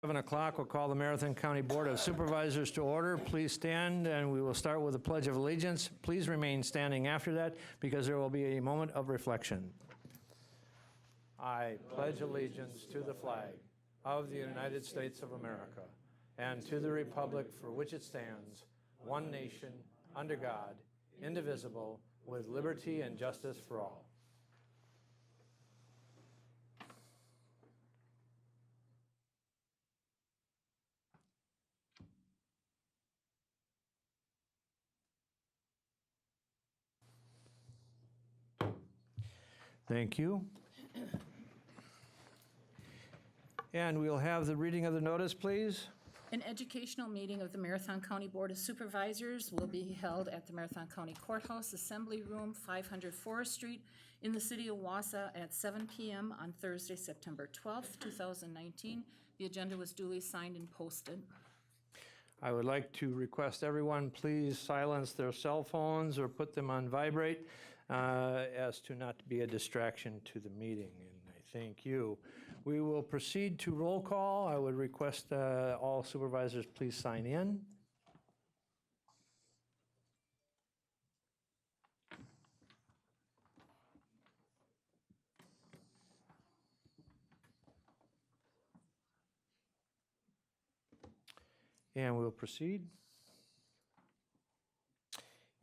7 o'clock, we'll call the Marathon County Board of Supervisors to order. Please stand, and we will start with the Pledge of Allegiance. Please remain standing after that, because there will be a moment of reflection. I pledge allegiance to the flag of the United States of America and to the republic for which it stands, one nation, under God, indivisible, with liberty and justice for all. Thank you. And we'll have the reading of the notice, please. An educational meeting of the Marathon County Board of Supervisors will be held at the Marathon County Courthouse Assembly Room, 500 Forest Street, in the city of Wausau at 7 p.m. on Thursday, September 12th, 2019. The agenda was duly signed and posted. I would like to request everyone please silence their cell phones or put them on vibrate as to not be a distraction to the meeting, and I thank you. We will proceed to roll call. I would request all supervisors please sign in. And we'll proceed.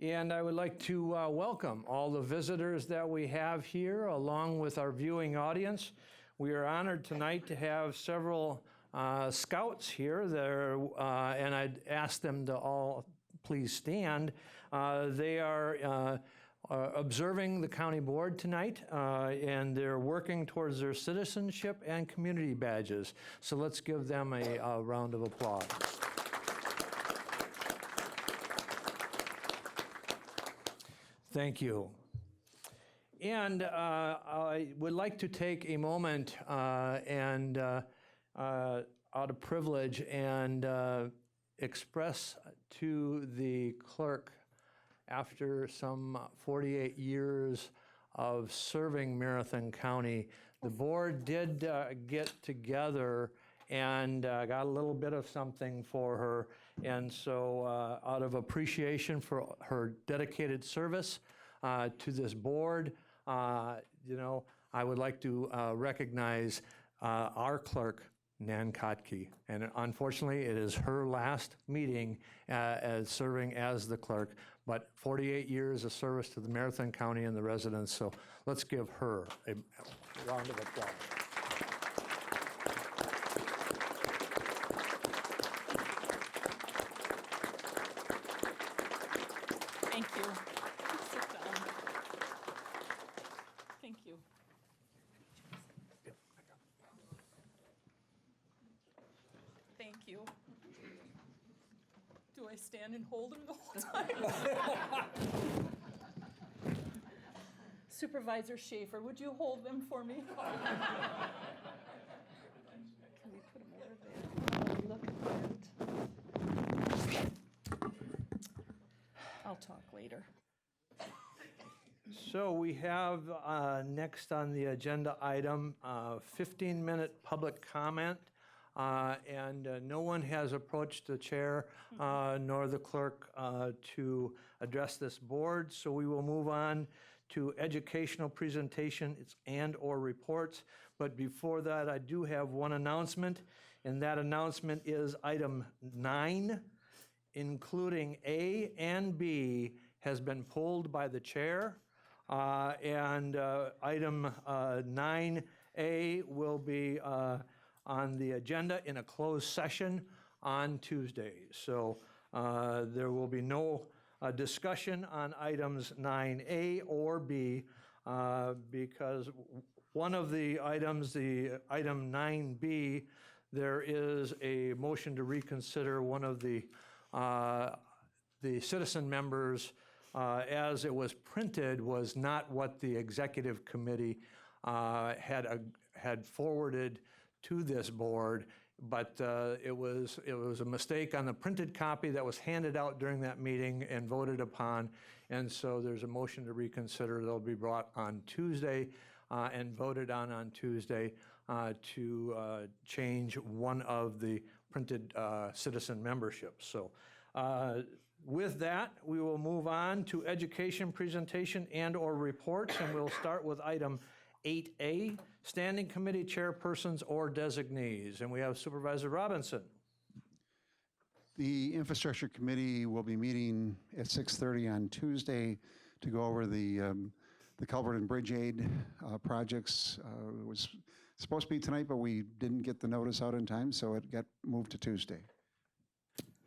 And I would like to welcome all the visitors that we have here, along with our viewing audience. We are honored tonight to have several scouts here there, and I'd ask them to all please stand. They are observing the county board tonight, and they're working towards their citizenship and community badges. So let's give them a round of applause. Thank you. And I would like to take a moment and out of privilege and express to the clerk, after some 48 years of serving Marathon County, the board did get together and got a little bit of something for her. And so out of appreciation for her dedicated service to this board, you know, I would like to recognize our clerk, Nan Kotke. And unfortunately, it is her last meeting as serving as the clerk, but 48 years of service to the Marathon County and the residents. So let's give her a round of applause. Thank you. Sit down. Thank you. Thank you. Do I stand and hold him the whole time? Supervisor Schaefer, would you hold them for me? Can we put them over there? Look at that. I'll talk later. So we have next on the agenda item, 15-minute public comment. And no one has approached the chair nor the clerk to address this board. So we will move on to educational presentation and/or reports. But before that, I do have one announcement, and that announcement is item 9, including A and B, has been pulled by the chair. And item 9A will be on the agenda in a closed session on Tuesday. So there will be no discussion on items 9A or B because one of the items, the item 9B, there is a motion to reconsider one of the citizen members as it was printed was not what the executive committee had forwarded to this board, but it was a mistake on the printed copy that was handed out during that meeting and voted upon, and so there's a motion to reconsider that'll be brought on Tuesday and voted on Tuesday. to change one of the printed citizen memberships. So with that, we will move on to education presentation and/or reports, and we'll start with item 8A, standing committee chairpersons or designees. And we have Supervisor Robinson. The Infrastructure Committee will be meeting at 6:30 on Tuesday to go over the culvert and bridge aid projects. It was supposed to be tonight, but we didn't get the notice out in time, so it got moved to Tuesday.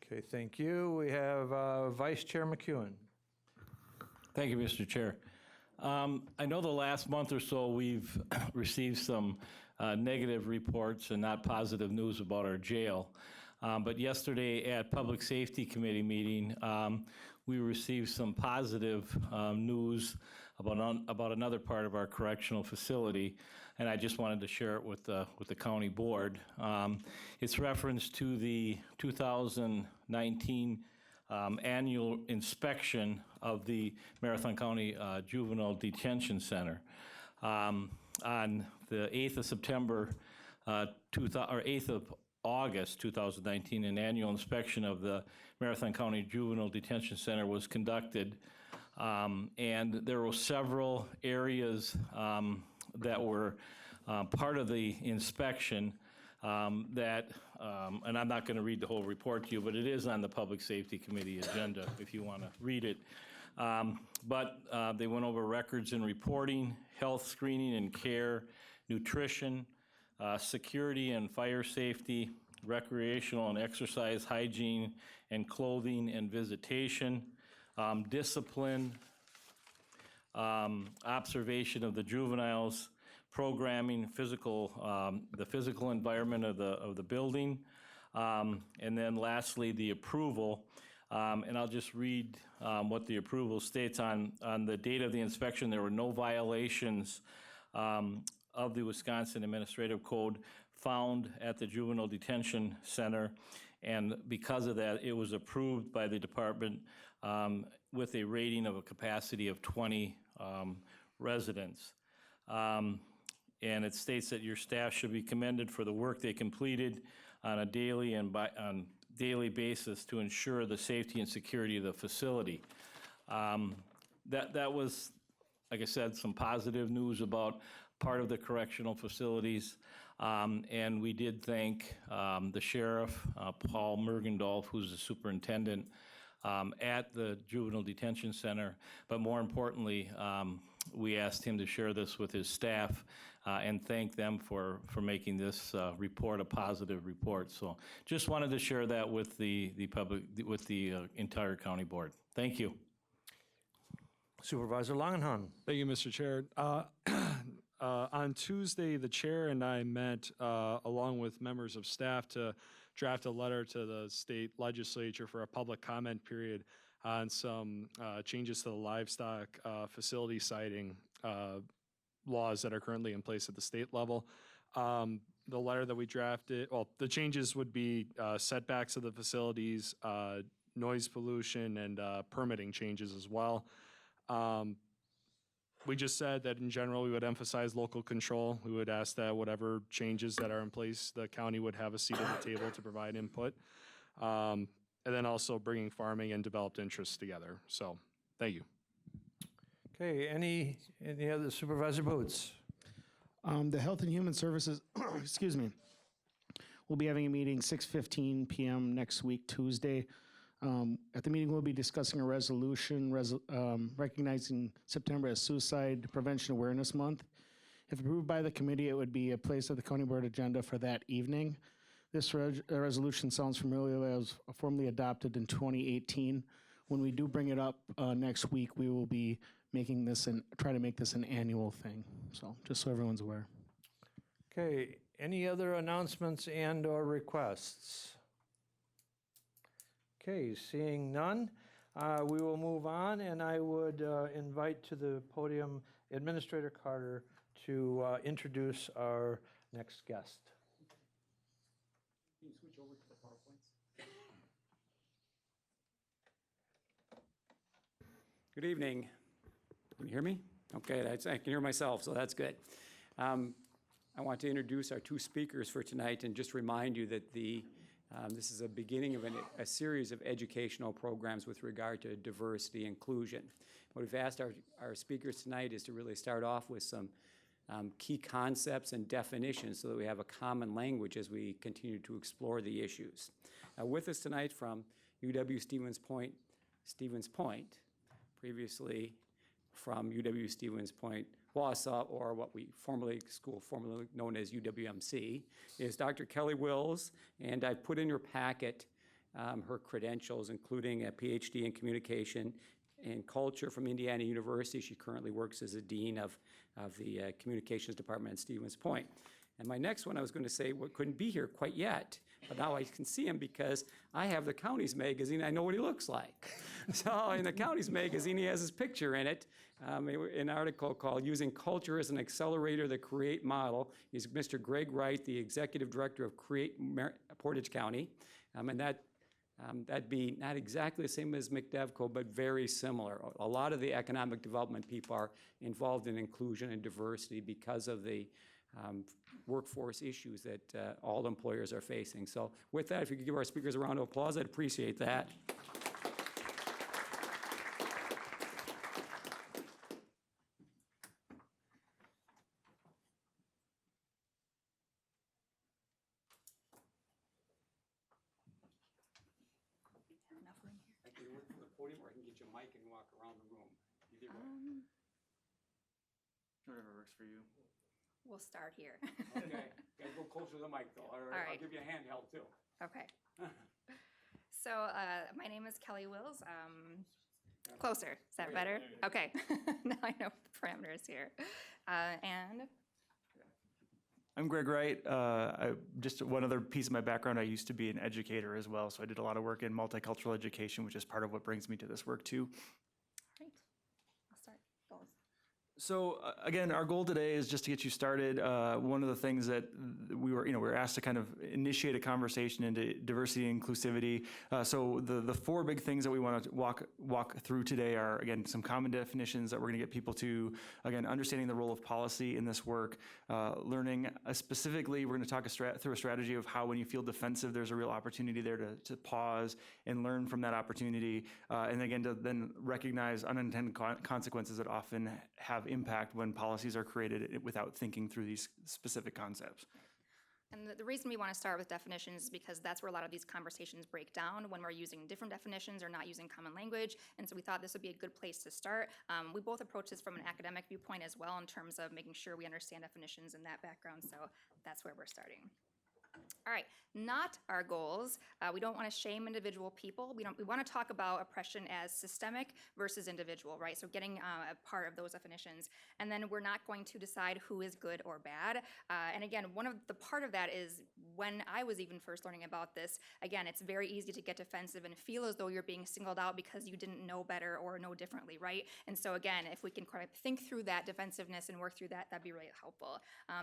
Okay, thank you. We have Vice Chair McEwen. Thank you, Mr. Chair. I know the last month or so we've received some negative reports and not positive news about our jail. But yesterday at Public Safety Committee meeting, we received some positive news about another part of our correctional facility, and I just wanted to share it with the county board. It's reference to the 2019 annual inspection of the Marathon County Juvenile Detention Center. On the 8th of September, 8th of August 2019, an annual inspection of the Marathon County Juvenile Detention Center was conducted, and there were several areas that were part of the inspection that, and I'm not going to read the whole report to you, but it is on the Public Safety Committee agenda if you want to read it. But they went over records and reporting, health screening and care, nutrition, security and fire safety, recreational and exercise hygiene and clothing and visitation, discipline, observation of the juveniles, programming, the physical environment of the building, and then lastly the approval. And I'll just read what the approval states. On the date of the inspection, there were no violations of the Wisconsin Administrative Code found at the Juvenile Detention Center, and because of that, it was approved by the department with a rating of a capacity of 20 residents. And it states that your staff should be commended for the work they completed on a daily and daily basis to ensure the safety and security of the facility. That was, like I said, some positive news about part of the correctional facilities. And we did thank the sheriff, Paul Mergendorf, who's the superintendent at the Juvenile Detention Center. But more importantly, we asked him to share this with his staff and thank them for making this report a positive report. So just wanted to share that with the public, with the entire county board. Thank you. Supervisor Langenhahn. Thank you, Mr. Chair. On Tuesday, the chair and I met along with members of staff to draft a letter to the state legislature for a public comment period on some changes to the livestock facility siting laws that are currently in place at the state level. The letter that we drafted, well, the changes would be setbacks of the facilities, noise pollution, and permitting changes as well. We just said that in general, we would emphasize local control. We would ask that whatever changes that are in place, the county would have a seat at the table to provide input. And then also bringing farming and developed interests together. So, thank you. Okay, any other? Supervisor Boots? The Health and Human Services, excuse me, we'll be having a meeting 6:15 p.m. next week, Tuesday. At the meeting, we'll be discussing a resolution recognizing September as Suicide Prevention Awareness Month. If approved by the committee, it would be placed at the county board agenda for that evening. This resolution sounds familiar. It was formally adopted in 2018. When we do bring it up next week, we will be making this try to make this an annual thing. So just so everyone's aware. Okay, any other announcements and or requests? Okay, seeing none, we will move on, and I would invite to the podium Administrator Carter to introduce our next guest. Can you switch over to the PowerPoints? Good evening. Can you hear me? Okay, I can hear myself, so that's good. I want to introduce our two speakers for tonight and just remind you that this is a beginning of a series of educational programs with regard to diversity inclusion. What we've asked our speakers tonight is to really start off with some key concepts and definitions so that we have a common language as we continue to explore the issues. With us tonight from UW Stevens Point, previously from UW Stevens Point, Wausau, or what we formerly known as UWMC, is Dr. Kelly Wills, and I put in your packet her credentials, including a PhD in communication and culture from Indiana University. She currently works as a dean of the communications department at Stevens Point. And my next one, I was going to say, couldn't be here quite yet, but now I can see him because I have the county's magazine. I know what he looks like. So in the county's magazine, he has his picture in it, an article called "Using Culture as an Accelerator to Create Model." He's Mr. Greg Wright, the executive director of Create Portage County, and that'd be not exactly the same as McDevco, but very similar. A lot of the economic development people are involved in inclusion and diversity because of the workforce issues that all employers are facing. So with that, if you could give our speakers a round of applause, I'd appreciate that. I can work from the podium, or I can get you a mic and walk around the room. Either way. Whatever works for you. We'll start here. Okay, gotta go closer to the mic though. All right. I'll right. give you a handheld too. Okay. So my name is Kelly Wills. Closer. Is that better? Okay. Now I know the parameters here. And I'm Greg Wright. Just one other piece of my background, I used to be an educator as well, so I did a lot of work in multicultural education, which is part of what brings me to this work too. great. I'll start. Goals. So again, our goal today is just to get you started. One of the things that we were asked to kind of initiate a conversation into diversity and inclusivity. So the four big things that we want to walk through today are, again, some common definitions that we're going to get people to, again, understanding the role of policy in this work, learning specifically, we're going to talk through a strategy of how when you feel defensive, there's a real opportunity there to pause and learn from that opportunity. And again, to then recognize unintended consequences that often have impact when policies are created without thinking through these specific concepts. And the reason we want to start with definitions is because that's where a lot of these conversations break down when we're using different definitions or not using common language. And so we thought this would be a good place to start. We both approach this from an academic viewpoint as well in terms of making sure we understand definitions and that background. So that's where we're starting. All right, not our goals. We don't want to shame individual people. We want to talk about oppression as systemic versus individual, right? So getting a part of those definitions. And then we're not going to decide who is good or bad. And again, one of the part of that is when I was even first learning about this, again, it's very easy to get defensive and feel as though you're being singled out because you didn't know better or know differently, right? And so again, if we can kind of think through that defensiveness and work through that, that'd be really helpful.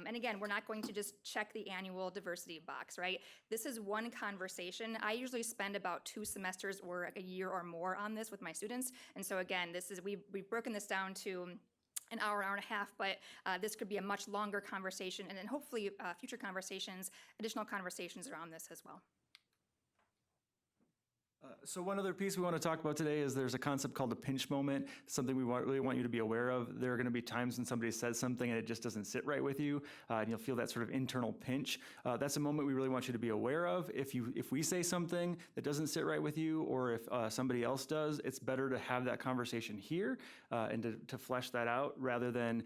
And again, we're not going to just check the annual diversity box, right? This is one conversation. I usually spend about 2 semesters or a year or more on this with my students. And so again, we've broken this down to an hour and a half, but this could be a much longer conversation, and then hopefully future conversations, additional conversations around this as well. So one other piece we want to talk about today is there's a concept called the pinch moment, something we really want you to be aware of. There are going to be times when somebody says something and it just doesn't sit right with you, and you'll feel that sort of internal pinch. That's a moment we really want you to be aware of. If we say something that doesn't sit right with you, or if somebody else does, it's better to have that conversation here and to flesh that out rather than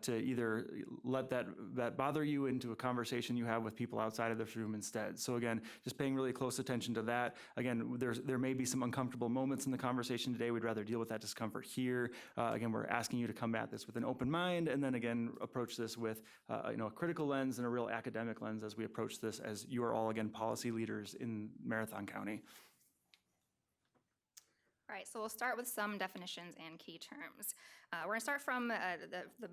to either let that bother you into a conversation you have with people outside of this room instead. So again, just paying really close attention to that. Again, there may be some uncomfortable moments in the conversation today. We'd rather deal with that discomfort here. Again, we're asking you to come at this with an open mind, and then again, approach this with a critical lens and a real academic lens as we approach this, as you are all, again, policy leaders in Marathon County. All right, so we'll start with some definitions and key terms. We're going to start from the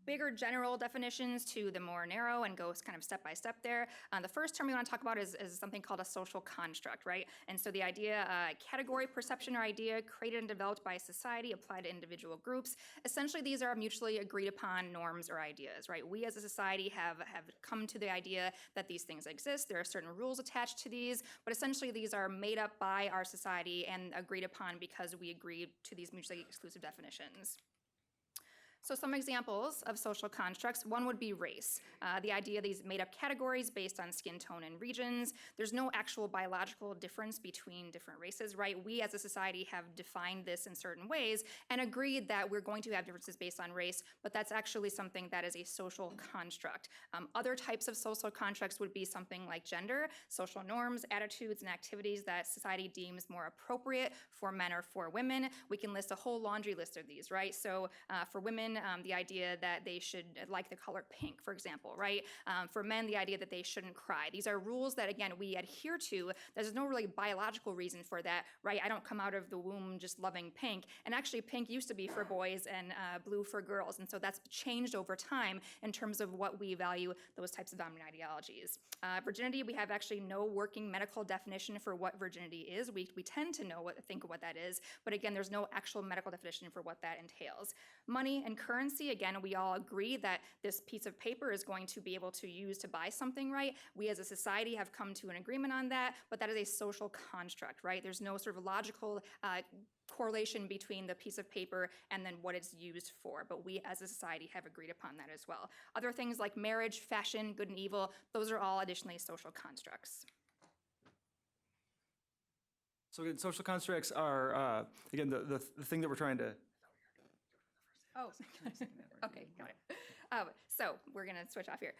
bigger general definitions to the more narrow and go kind of step by step there. The first term we want to talk about is something called a social construct, right? And so the idea, category, perception, or idea created and developed by society applied to individual groups. Essentially, these are mutually agreed upon norms or ideas, right? We as a society have come to the idea that these things exist. There are certain rules attached to these, but essentially these are made up by our society and agreed upon because we agreed to these mutually exclusive definitions. So some examples of social constructs, one would be race. The idea of these made up categories based on skin tone and regions. There's no actual biological difference between different races, right? We as a society have defined this in certain ways and agreed that we're going to have differences based on race, but that's actually something that is a social construct. Other types of social constructs would be something like gender, social norms, attitudes, and activities that society deems more appropriate for men or for women. We can list a whole laundry list of these, right? So for women, the idea that they should like the color pink, for example, right? For men, the idea that they shouldn't cry. These are rules that, again, we adhere to. There's no really biological reason for that, right? I don't come out of the womb just loving pink. And actually, pink used to be for boys and blue for girls. And so that's changed over time in terms of what we value those types of dominant ideologies. Virginity, we have actually no working medical definition for what virginity is. We tend to think of what that is, but again, there's no actual medical definition for what that entails. Money and currency, again, we all agree that this piece of paper is going to be able to use to buy something, right? We as a society have come to an agreement on that, but that is a social construct, right? There's no sort of logical correlation between the piece of paper and then what it's used for, but we as a society have agreed upon that as well. Other things like marriage, fashion, good and evil, those are all additionally social constructs. So again, social constructs are, again, the thing that we're trying to. Oh, okay, got it. So we're going to switch off here.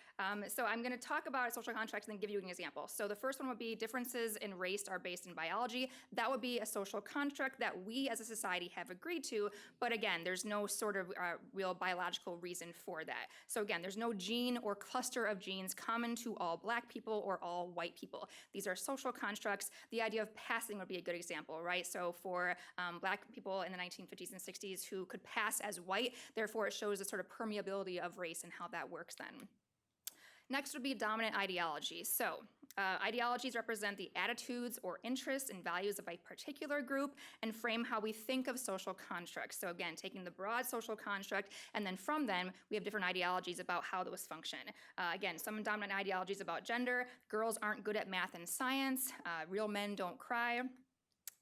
So I'm going to talk about social contracts and then give you an example. So the first one would be differences in race are based in biology. That would be a social contract that we as a society have agreed to, but again, there's no sort of real biological reason for that. So again, there's no gene or cluster of genes common to all Black people or all white people. These are social constructs. The idea of passing would be a good example, right? So for Black people in the 1950s and 60s who could pass as white, therefore it shows a sort of permeability of race and how that works then. Next would be dominant ideology. So ideologies represent the attitudes or interests and values of a particular group and frame how we think of social constructs. So again, taking the broad social construct, and then from them, we have different ideologies about how those function. Again, some dominant ideologies about gender: girls aren't good at math and science, real men don't cry.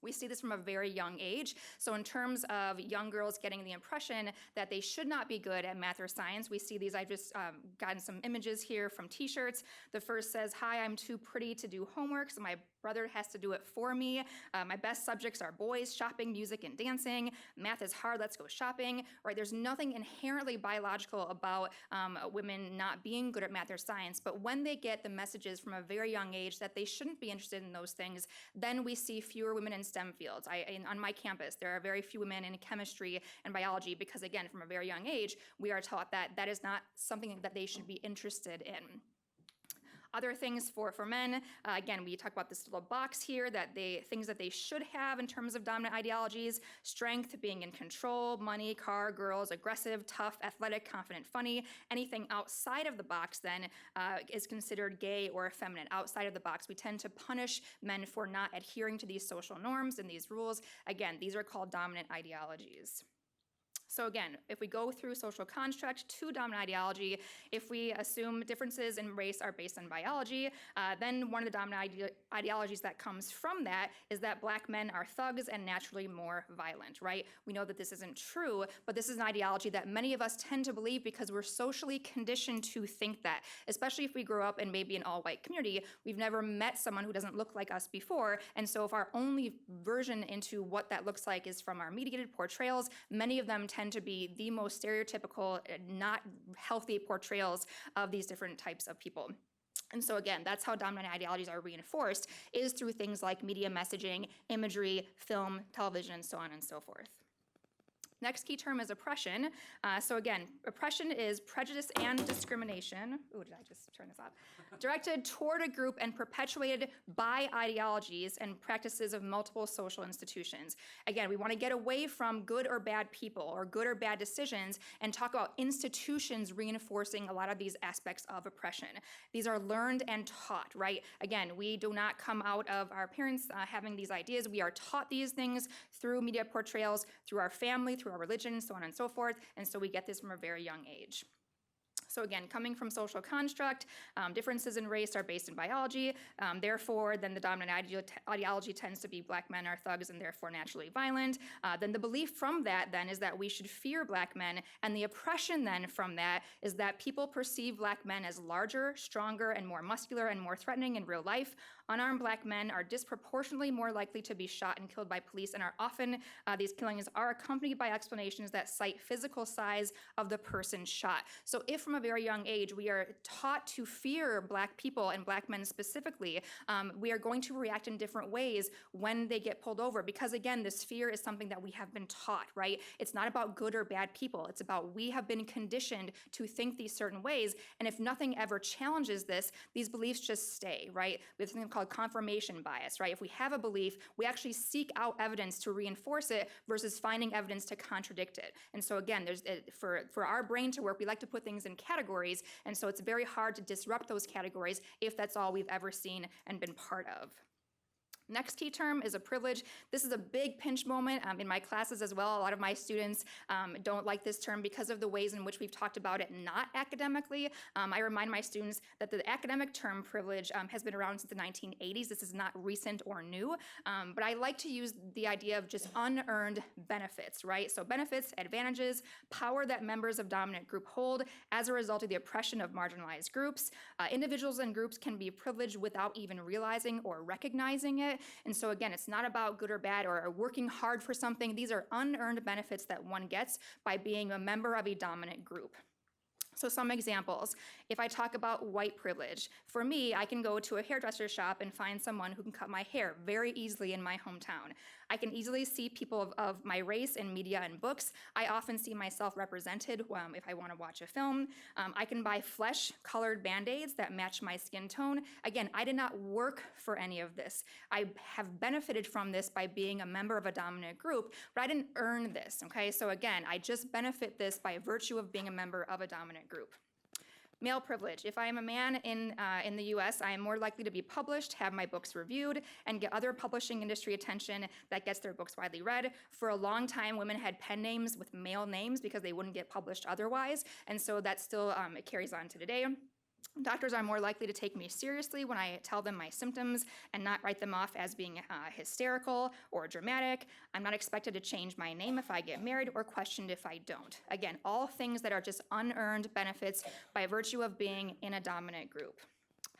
We see this from a very young age. So in terms of young girls getting the impression that they should not be good at math or science, we see these. I've just gotten some images here from t-shirts. The first says, "Hi, I'm too pretty to do homework, so my brother has to do it for me. My best subjects are boys, shopping, music, and dancing. Math is hard, let's go shopping." Right? There's nothing inherently biological about women not being good at math or science, but when they get the messages from a very young age that they shouldn't be interested in those things, then we see fewer women in STEM fields. On my campus, there are very few women in chemistry and biology because, again, from a very young age, we are taught that that is not something that they should be interested in. Other things for men, again, we talk about this little box here, that things that they should have in terms of dominant ideologies: strength, being in control, money, car, girls, aggressive, tough, athletic, confident, funny. Anything outside of the box then is considered gay or effeminate. Outside of the box, we tend to punish men for not adhering to these social norms and these rules. Again, these are called dominant ideologies. So again, if we go through social construct to dominant ideology, if we assume differences in race are based on biology, then one of the dominant ideologies that comes from that is that Black men are thugs and naturally more violent, right? We know that this isn't true, but this is an ideology that many of us tend to believe because we're socially conditioned to think that, especially if we grow up in maybe an all-white community. We've never met someone who doesn't look like us before, and so if our only version into what that looks like is from our mediated portrayals, many of them tend to be the most stereotypical, not healthy portrayals of these different types of people. And so again, that's how dominant ideologies are reinforced, is through things like media messaging, imagery, film, television, so on and so forth. Next key term is oppression. So again, oppression is prejudice and discrimination. Ooh, did I just turn this off? Directed toward a group and perpetuated by ideologies and practices of multiple social institutions. Again, we want to get away from good or bad people or good or bad decisions and talk about institutions reinforcing a lot of these aspects of oppression. These are learned and taught, right? Again, we do not come out of our parents having these ideas. We are taught these things through media portrayals, through our family, through our religion, so on and so forth, and so we get this from a very young age. So again, coming from social construct, differences in race are based in biology. Therefore, then the dominant ideology tends to be black men are thugs and therefore naturally violent. Then the belief from that then is that we should fear black men, and the oppression then from that is that people perceive black men as larger, stronger, and more muscular and more threatening in real life. Unarmed black men are disproportionately more likely to be shot and killed by police, and are often, these killings are accompanied by explanations that cite physical size of the person shot. So if from a very young age we are taught to fear black people and black men specifically, we are going to react in different ways when they get pulled over, because again, this fear is something that we have been taught, right? It's not about good or bad people. It's about we have been conditioned to think these certain ways, and if nothing ever challenges this, these beliefs just stay, right? We have something called confirmation bias, right? If we have a belief, we actually seek out evidence to reinforce it versus finding evidence to contradict it. And so again, there's for our brain to work, we like to put things in categories, and so it's very hard to disrupt those categories if that's all we've ever seen and been part of. Next key term is a privilege. This is a big pinch moment in my classes as well. A lot of my students don't like this term because of the ways in which we've talked about it not academically. I remind my students that the academic term privilege has been around since the 1980s. This is not recent or new, but I like to use the idea of just unearned benefits, right? So benefits, advantages, power that members of dominant group hold as a result of the oppression of marginalized groups. Individuals and groups can be privileged without even realizing or recognizing it. And so again, it's not about good or bad or working hard for something. These are unearned benefits that one gets by being a member of a dominant group. So some examples, if I talk about white privilege, for me, I can go to a hairdresser shop and find someone who can cut my hair very easily in my hometown. I can easily see people of my race in media and books. I often see myself represented if I want to watch a film. I can buy flesh-colored Band-Aids that match my skin tone. Again, I did not work for any of this. I have benefited from this by being a member of a dominant group, but I didn't earn this, okay? So again, I just benefit this by virtue of being a member of a dominant group. Male privilege. If I am a man in the US, I am more likely to be published, have my books reviewed, and get other publishing industry attention that gets their books widely read. For a long time, women had pen names with male names because they wouldn't get published otherwise, and so that still it carries on to today. Doctors are more likely to take me seriously when I tell them my symptoms and not write them off as being hysterical or dramatic. I'm not expected to change my name if I get married or questioned if I don't. Again, all things that are just unearned benefits by virtue of being in a dominant group.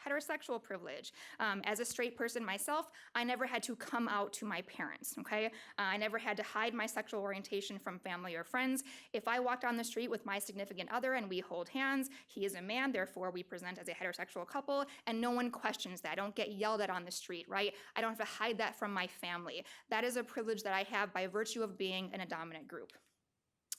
Heterosexual privilege. As a straight person myself, I never had to come out to my parents, okay? I never had to hide my sexual orientation from family or friends. If I walked on the street with my significant other and we hold hands, he is a man, therefore we present as a heterosexual couple, and no one questions that. I don't get yelled at on the street, right? I don't have to hide that from my family. That is a privilege that I have by virtue of being in a dominant group.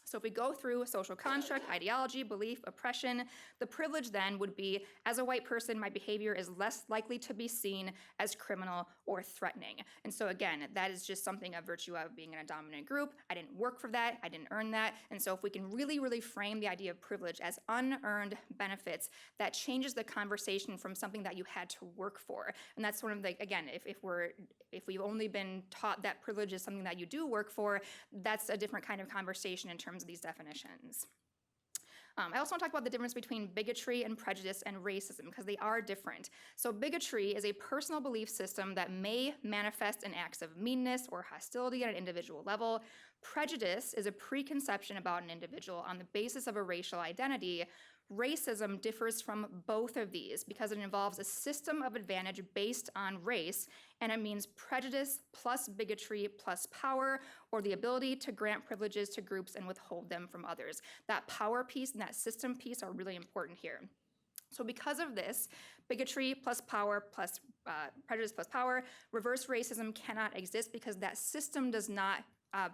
So if we go through social construct, ideology, belief, oppression, the privilege then would be, as a white person, my behavior is less likely to be seen as criminal or threatening. And so again, that is just something of virtue of being in a dominant group. I didn't work for that, I didn't earn that. And so if we can really, really frame the idea of privilege as unearned benefits, that changes the conversation from something that you had to work for. And that's sort of like, again, if we've only been taught that privilege is something that you do work for, that's a different kind of conversation in terms of these definitions. I also want to talk about the difference between bigotry and prejudice and racism, because they are different. So bigotry is a personal belief system that may manifest in acts of meanness or hostility at an individual level. Prejudice is a preconception about an individual on the basis of a racial identity. Racism differs from both of these because it involves a system of advantage based on race, and it means prejudice plus bigotry plus power, or the ability to grant privileges to groups and withhold them from others. That power piece and that system piece are really important here. So because of this, bigotry plus power plus prejudice plus power, reverse racism cannot exist because that system does not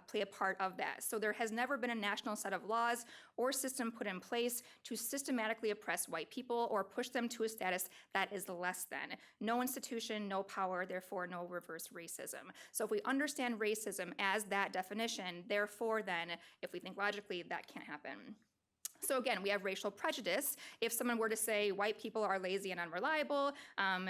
play a part of that. So there has never been a national set of laws or system put in place to systematically oppress white people or push them to a status that is less than. No institution, no power, therefore no reverse racism. So if we understand racism as that definition, therefore then, if we think logically, that can't happen. So again, we have racial prejudice. If someone were to say white people are lazy and unreliable,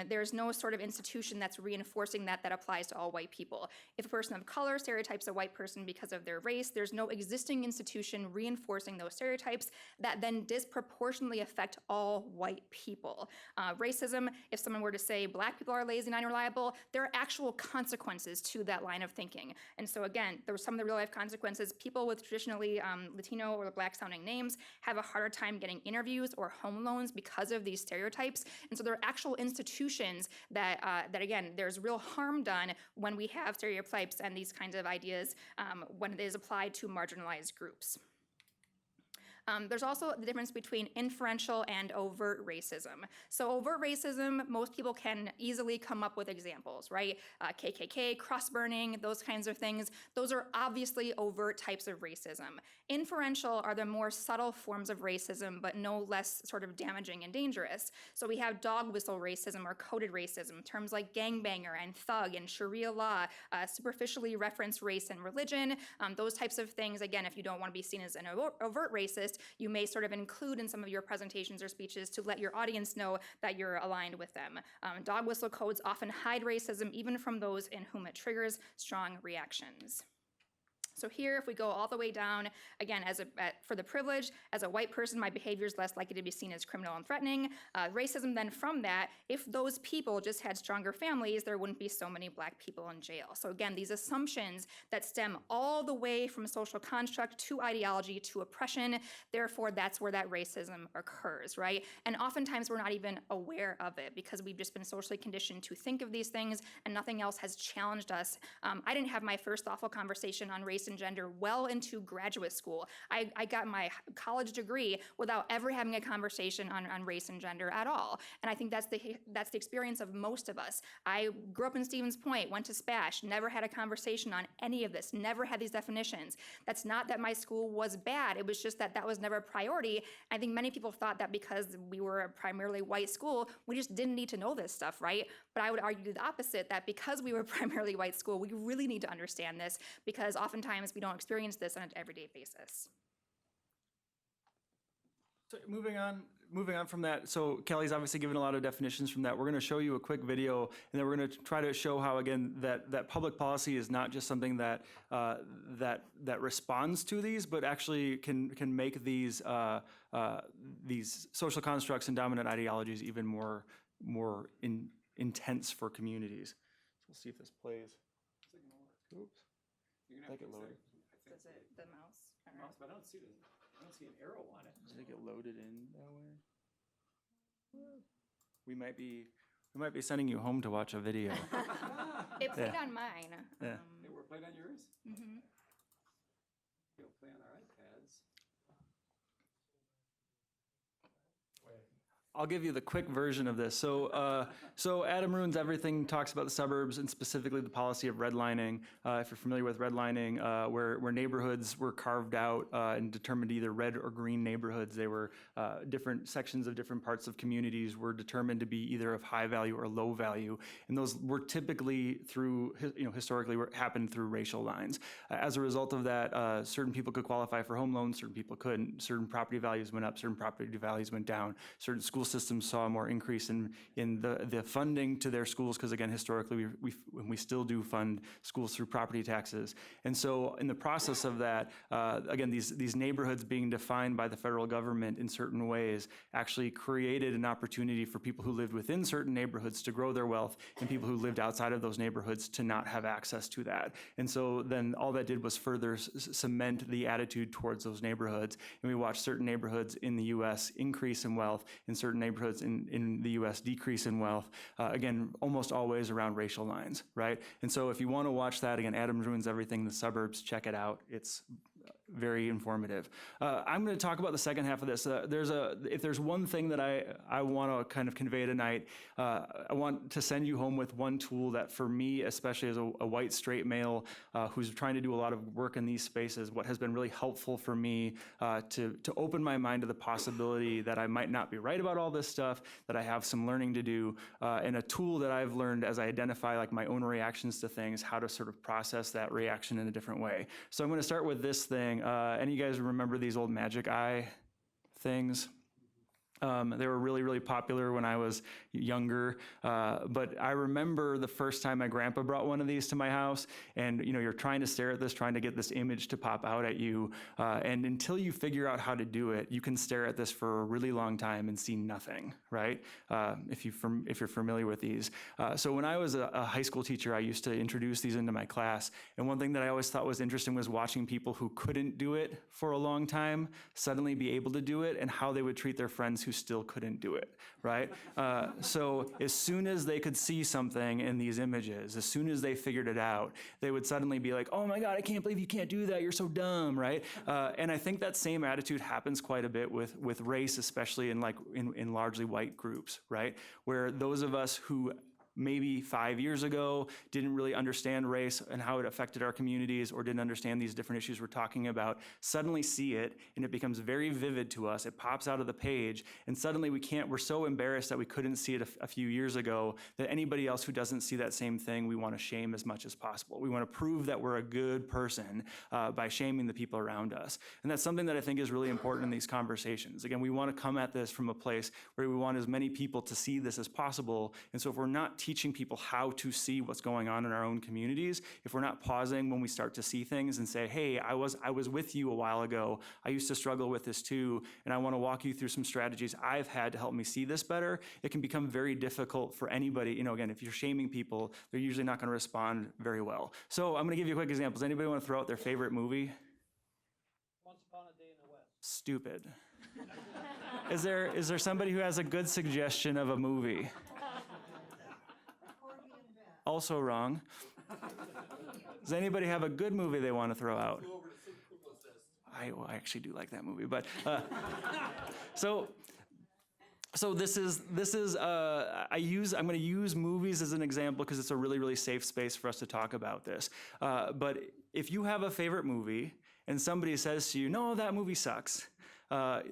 there's no sort of institution that's reinforcing that applies to all white people. If a person of color stereotypes a white person because of their race, there's no existing institution reinforcing those stereotypes that then disproportionately affect all white people. Racism, if someone were to say black people are lazy and unreliable, there are actual consequences to that line of thinking. And so again, there were some of the real life consequences. People with traditionally Latino or black sounding names have a harder time getting interviews or home loans because of these stereotypes. And so there are actual institutions that again, there's real harm done when we have stereotypes and these kinds of ideas when it is applied to marginalized groups. There's also the difference between inferential and overt racism. So overt racism, most people can easily come up with examples, right? KKK, cross-burning, those kinds of things. Those are obviously overt types of racism. Inferential are the more subtle forms of racism, but no less sort of damaging and dangerous. So we have dog whistle racism or coded racism, terms like gangbanger and thug and Sharia law, superficially reference race and religion, those types of things. Again, if you don't want to be seen as an overt racist, you may sort of include in some of your presentations or speeches to let your audience know that you're aligned with them. Dog whistle codes often hide racism even from those in whom it triggers strong reactions. So here, if we go all the way down, again, for the privilege, as a white person, my behavior is less likely to be seen as criminal and threatening. Racism then from that, if those people just had stronger families, there wouldn't be so many black people in jail. So again, these assumptions that stem all the way from social construct to ideology to oppression, therefore that's where that racism occurs, right? And oftentimes we're not even aware of it because we've just been socially conditioned to think of these things and nothing else has challenged us. I didn't have my first thoughtful conversation on race and gender well into graduate school. I got my college degree without ever having a conversation on race and gender at all. And I think that's the experience of most of us. I grew up in Stevens Point, went to SPASH, never had a conversation on any of this, never had these definitions. That's not that my school was bad, it was just that was never a priority. I think many people thought that because we were a primarily white school, we just didn't need to know this stuff, right? But I would argue the opposite, that because we were a primarily white school, we really need to understand this because oftentimes we don't experience this on an everyday basis. So moving on from that, so Kelly's obviously given a lot of definitions from that. We're going to show you a quick video, and then we're going to try to show how, again, that public policy is not just something that responds to these, but actually can make these social constructs and dominant ideologies even more intense for communities. So we'll see if this plays. Oops. I think it loaded. Does it, the mouse? But I don't see an arrow on it. Does it get loaded in that way? We might be sending you home to watch a video. It played on mine. Yeah. They were played on yours? Mm-hmm. It'll play on our iPads. I'll give you the quick version of this. So Adam Ruins Everything talks about the suburbs and specifically the policy of redlining. If you're familiar with redlining, where neighborhoods were carved out and determined either red or green neighborhoods, they were different sections of different parts of communities were determined to be either of high value or low value, and those were typically historically happened through racial lines. As a result of that, certain people could qualify for home loans, certain people couldn't. Certain property values went up, certain property values went down. Certain school systems saw a more increase in the funding to their schools because, again, historically we still do fund schools through property taxes. And so in the process of that, again, these neighborhoods being defined by the federal government in certain ways actually created an opportunity for people who lived within certain neighborhoods to grow their wealth and people who lived outside of those neighborhoods to not have access to that. And so then all that did was further cement the attitude towards those neighborhoods. And we watched certain neighborhoods in the U.S. increase in wealth and certain neighborhoods in the U.S. decrease in wealth, again, almost always around racial lines, right? And so if you want to watch that, again, Adam Ruins Everything, The Suburbs, check it out. It's very informative. I'm going to talk about the second half of this. If there's one thing that I want to kind of convey tonight, I want to send you home with one tool that for me, especially as a white straight male who's trying to do a lot of work in these spaces, what has been really helpful for me to open my mind to the possibility that I might not be right about all this stuff, that I have some learning to do, and a tool that I've learned as I identify like my own reactions to things, how to sort of process that reaction in a different way. So I'm going to start with this thing. Any of you guys remember these old magic eye things? They were really, really popular when I was younger, but I remember the first time my grandpa brought one of these to my house, and you're trying to stare at this, trying to get this image to pop out at you, and until you figure out how to do it, you can stare at this for a really long time and see nothing, right? If you're familiar with these. So when I was a high school teacher, I used to introduce these into my class, and one thing that I always thought was interesting was watching people who couldn't do it for a long time suddenly be able to do it, and how they would treat their friends who still couldn't do it, right? So as soon as they could see something in these images, as soon as they figured it out, they would suddenly be like, oh my God, I can't believe you can't do that, you're so dumb, right? And I think that same attitude happens quite a bit with race, especially in largely white groups, right? Where those of us who maybe 5 years ago didn't really understand race and how it affected our communities, or didn't understand these different issues we're talking about, suddenly see it and it becomes very vivid to us. It pops out of the page, and suddenly we're so embarrassed that we couldn't see it a few years ago that anybody else who doesn't see that same thing, we want to shame as much as possible. We want to prove that we're a good person by shaming the people around us. And that's something that I think is really important in these conversations. Again, we want to come at this from a place where we want as many people to see this as possible. And so if we're not teaching people how to see what's going on in our own communities, if we're not pausing when we start to see things and say, hey, I was with you a while ago, I used to struggle with this too, and I want to walk you through some strategies I've had to help me see this better, it can become very difficult for anybody. Again, if you're shaming people, they're usually not going to respond very well. So I'm going to give you a quick example. Does anybody want to throw out their favorite movie? Once Upon a Day in the West. Stupid. Is there somebody who has a good suggestion of a movie? Also wrong. Does anybody have a good movie they want to throw out? I actually do like that movie, but so this is I'm going to use movies as an example because it's a really, really safe space for us to talk about this. But if you have a favorite movie and somebody says to you, no, that movie sucks,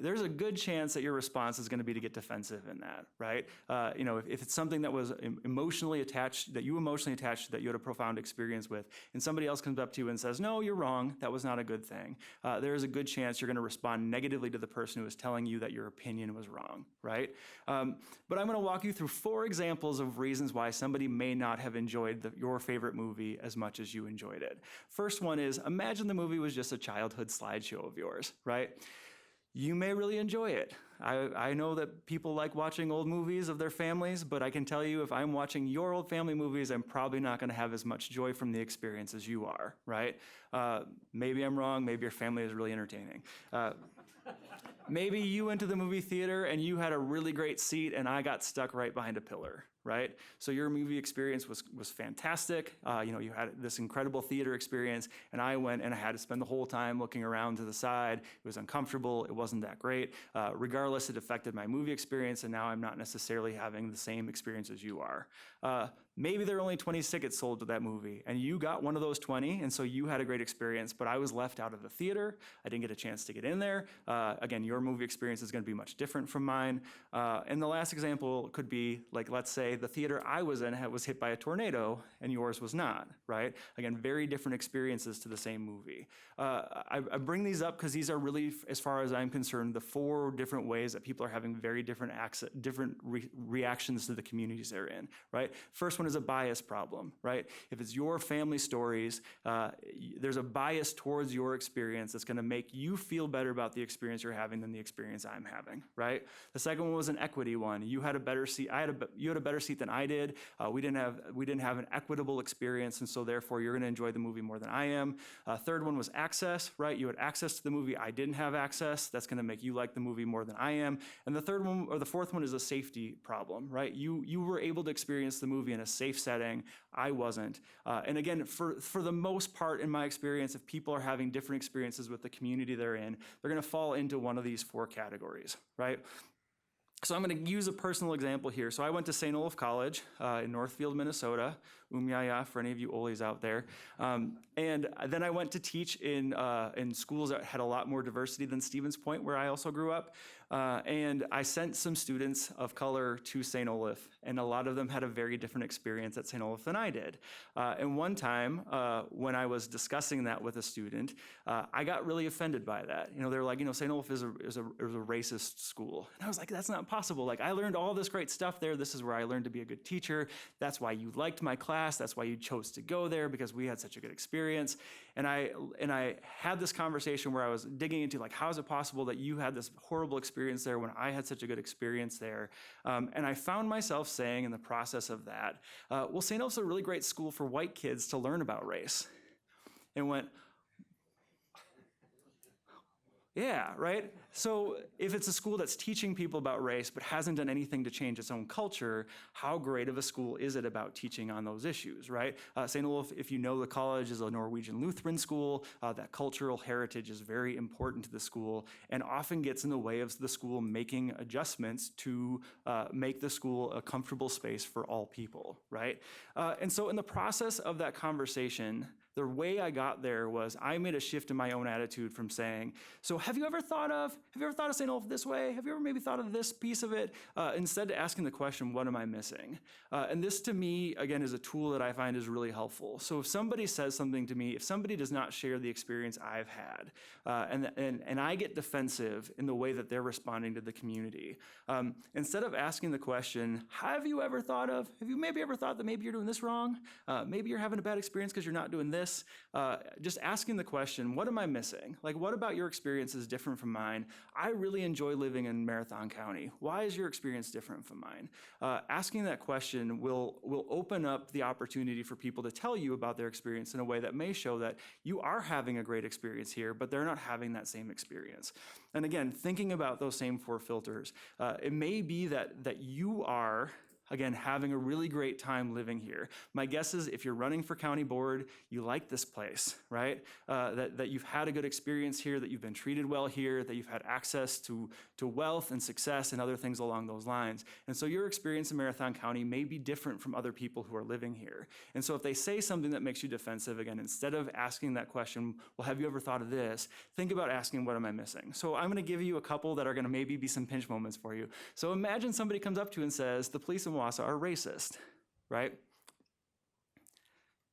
there's a good chance that your response is going to be to get defensive in that, right? If it's something that was emotionally attached, that you had a profound experience with, and somebody else comes up to you and says, no, you're wrong, that was not a good thing, there is a good chance you're going to respond negatively to the person who is telling you that your opinion was wrong, right? But I'm going to walk you through 4 examples of reasons why somebody may not have enjoyed your favorite movie as much as you enjoyed it. First one is, imagine the movie was just a childhood slideshow of yours, right? You may really enjoy it. I know that people like watching old movies of their families, but I can tell you if I'm watching your old family movies, I'm probably not going to have as much joy from the experience as you are, right? Maybe I'm wrong. Maybe your family is really entertaining. Maybe you went to the movie theater and you had a really great seat and I got stuck right behind a pillar, right? So your movie experience was fantastic. You had this incredible theater experience, and I went and I had to spend the whole time looking around to the side. It was uncomfortable. It wasn't that great. Regardless, it affected my movie experience, and now I'm not necessarily having the same experience as you are. Maybe there are only 20 tickets sold to that movie, and you got one of those 20, and so you had a great experience, but I was left out of the theater. I didn't get a chance to get in there. Again, your movie experience is going to be much different from mine. And the last example could be, like, let's say the theater I was in was hit by a tornado, and yours was not, right? Again, very different experiences to the same movie. I bring these up because these are really, as far as I'm concerned, the 4 different ways that people are having very different reactions to the communities they're in, right? First one is a bias problem, right? If it's your family stories, there's a bias towards your experience that's going to make you feel better about the experience you're having than the experience I'm having, right? The second one was an equity one. You had a better seat. You had a better seat than I did. We didn't have an equitable experience, and so therefore you're going to enjoy the movie more than I am. Third one was access, right? You had access to the movie. I didn't have access. That's going to make you like the movie more than I am. And the fourth one is a safety problem, right? You were able to experience the movie in a safe setting. I wasn't. And again, for the most part, in my experience, if people are having different experiences with the community they're in, they're going to fall into one of these 4 categories, right? So I'm going to use a personal example here. So I went to St. Olaf College in Northfield, Minnesota, Yaya for any of you Olies out there. And then I went to teach in schools that had a lot more diversity than Stevens Point, where I also grew up. And I sent some students of color to St. Olaf, and a lot of them had a very different experience at St. Olaf than I did. And one time, when I was discussing that with a student, I got really offended by that. You know, they were like, you know, St. Olaf is a racist school. And I was like, that's not possible. Like, I learned all this great stuff there. This is where I learned to be a good teacher. That's why you liked my class. That's why you chose to go there, because we had such a good experience. And I had this conversation where I was digging into, like, how is it possible that you had this horrible experience there when I had such a good experience there? And I found myself saying in the process of that, well, St. Olaf's a really great school for white kids to learn about race. And went, yeah, right? So if it's a school that's teaching people about race but hasn't done anything to change its own culture, how great of a school is it about teaching on those issues, right? St. Olaf, if you know the college, is a Norwegian Lutheran school. That cultural heritage is very important to the school and often gets in the way of the school making adjustments to make the school a comfortable space for all people, right? And so in the process of that conversation, the way I got there was I made a shift in my own attitude from saying, so have you ever thought of St. Olaf this way? Have you ever maybe thought of this piece of it? Instead of asking the question, what am I missing? And this to me, again, is a tool that I find is really helpful. So if somebody says something to me, if somebody does not share the experience I've had, and I get defensive in the way that they're responding to the community, instead of asking the question, have you maybe ever thought that maybe you're doing this wrong? Maybe you're having a bad experience because you're not doing this. Just asking the question, what am I missing? Like, what about your experience is different from mine? I really enjoy living in Marathon County. Why is your experience different from mine? Asking that question will open up the opportunity for people to tell you about their experience in a way that may show that you are having a great experience here, but they're not having that same experience. And again, thinking about those same 4 filters, it may be that you are, again, having a really great time living here. My guess is if you're running for county board, you like this place, right? That you've had a good experience here, that you've been treated well here, that you've had access to wealth and success and other things along those lines. And so your experience in Marathon County may be different from other people who are living here. And so if they say something that makes you defensive, again, instead of asking that question, well, have you ever thought of this? Think about asking, what am I missing? So I'm gonna give you a couple that are gonna maybe be some pinch moments for you. So imagine somebody comes up to you and says, the police in Wausau are racist, right?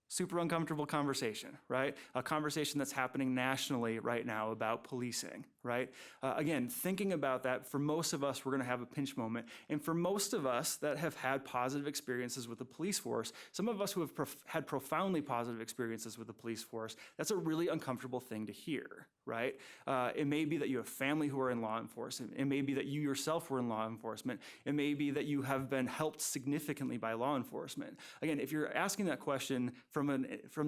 Super uncomfortable conversation, right? A conversation that's happening nationally right now about policing, right? Again, thinking about that, for most of us, we're gonna have a pinch moment. And for most of us that have had positive experiences with the police force, some of us who have had profoundly positive experiences with the police force, that's a really uncomfortable thing to hear, right? It may be that you have family who are in law enforcement. It may be that you yourself were in law enforcement. It may be that you have been helped significantly by law enforcement. Again, if you're asking that question from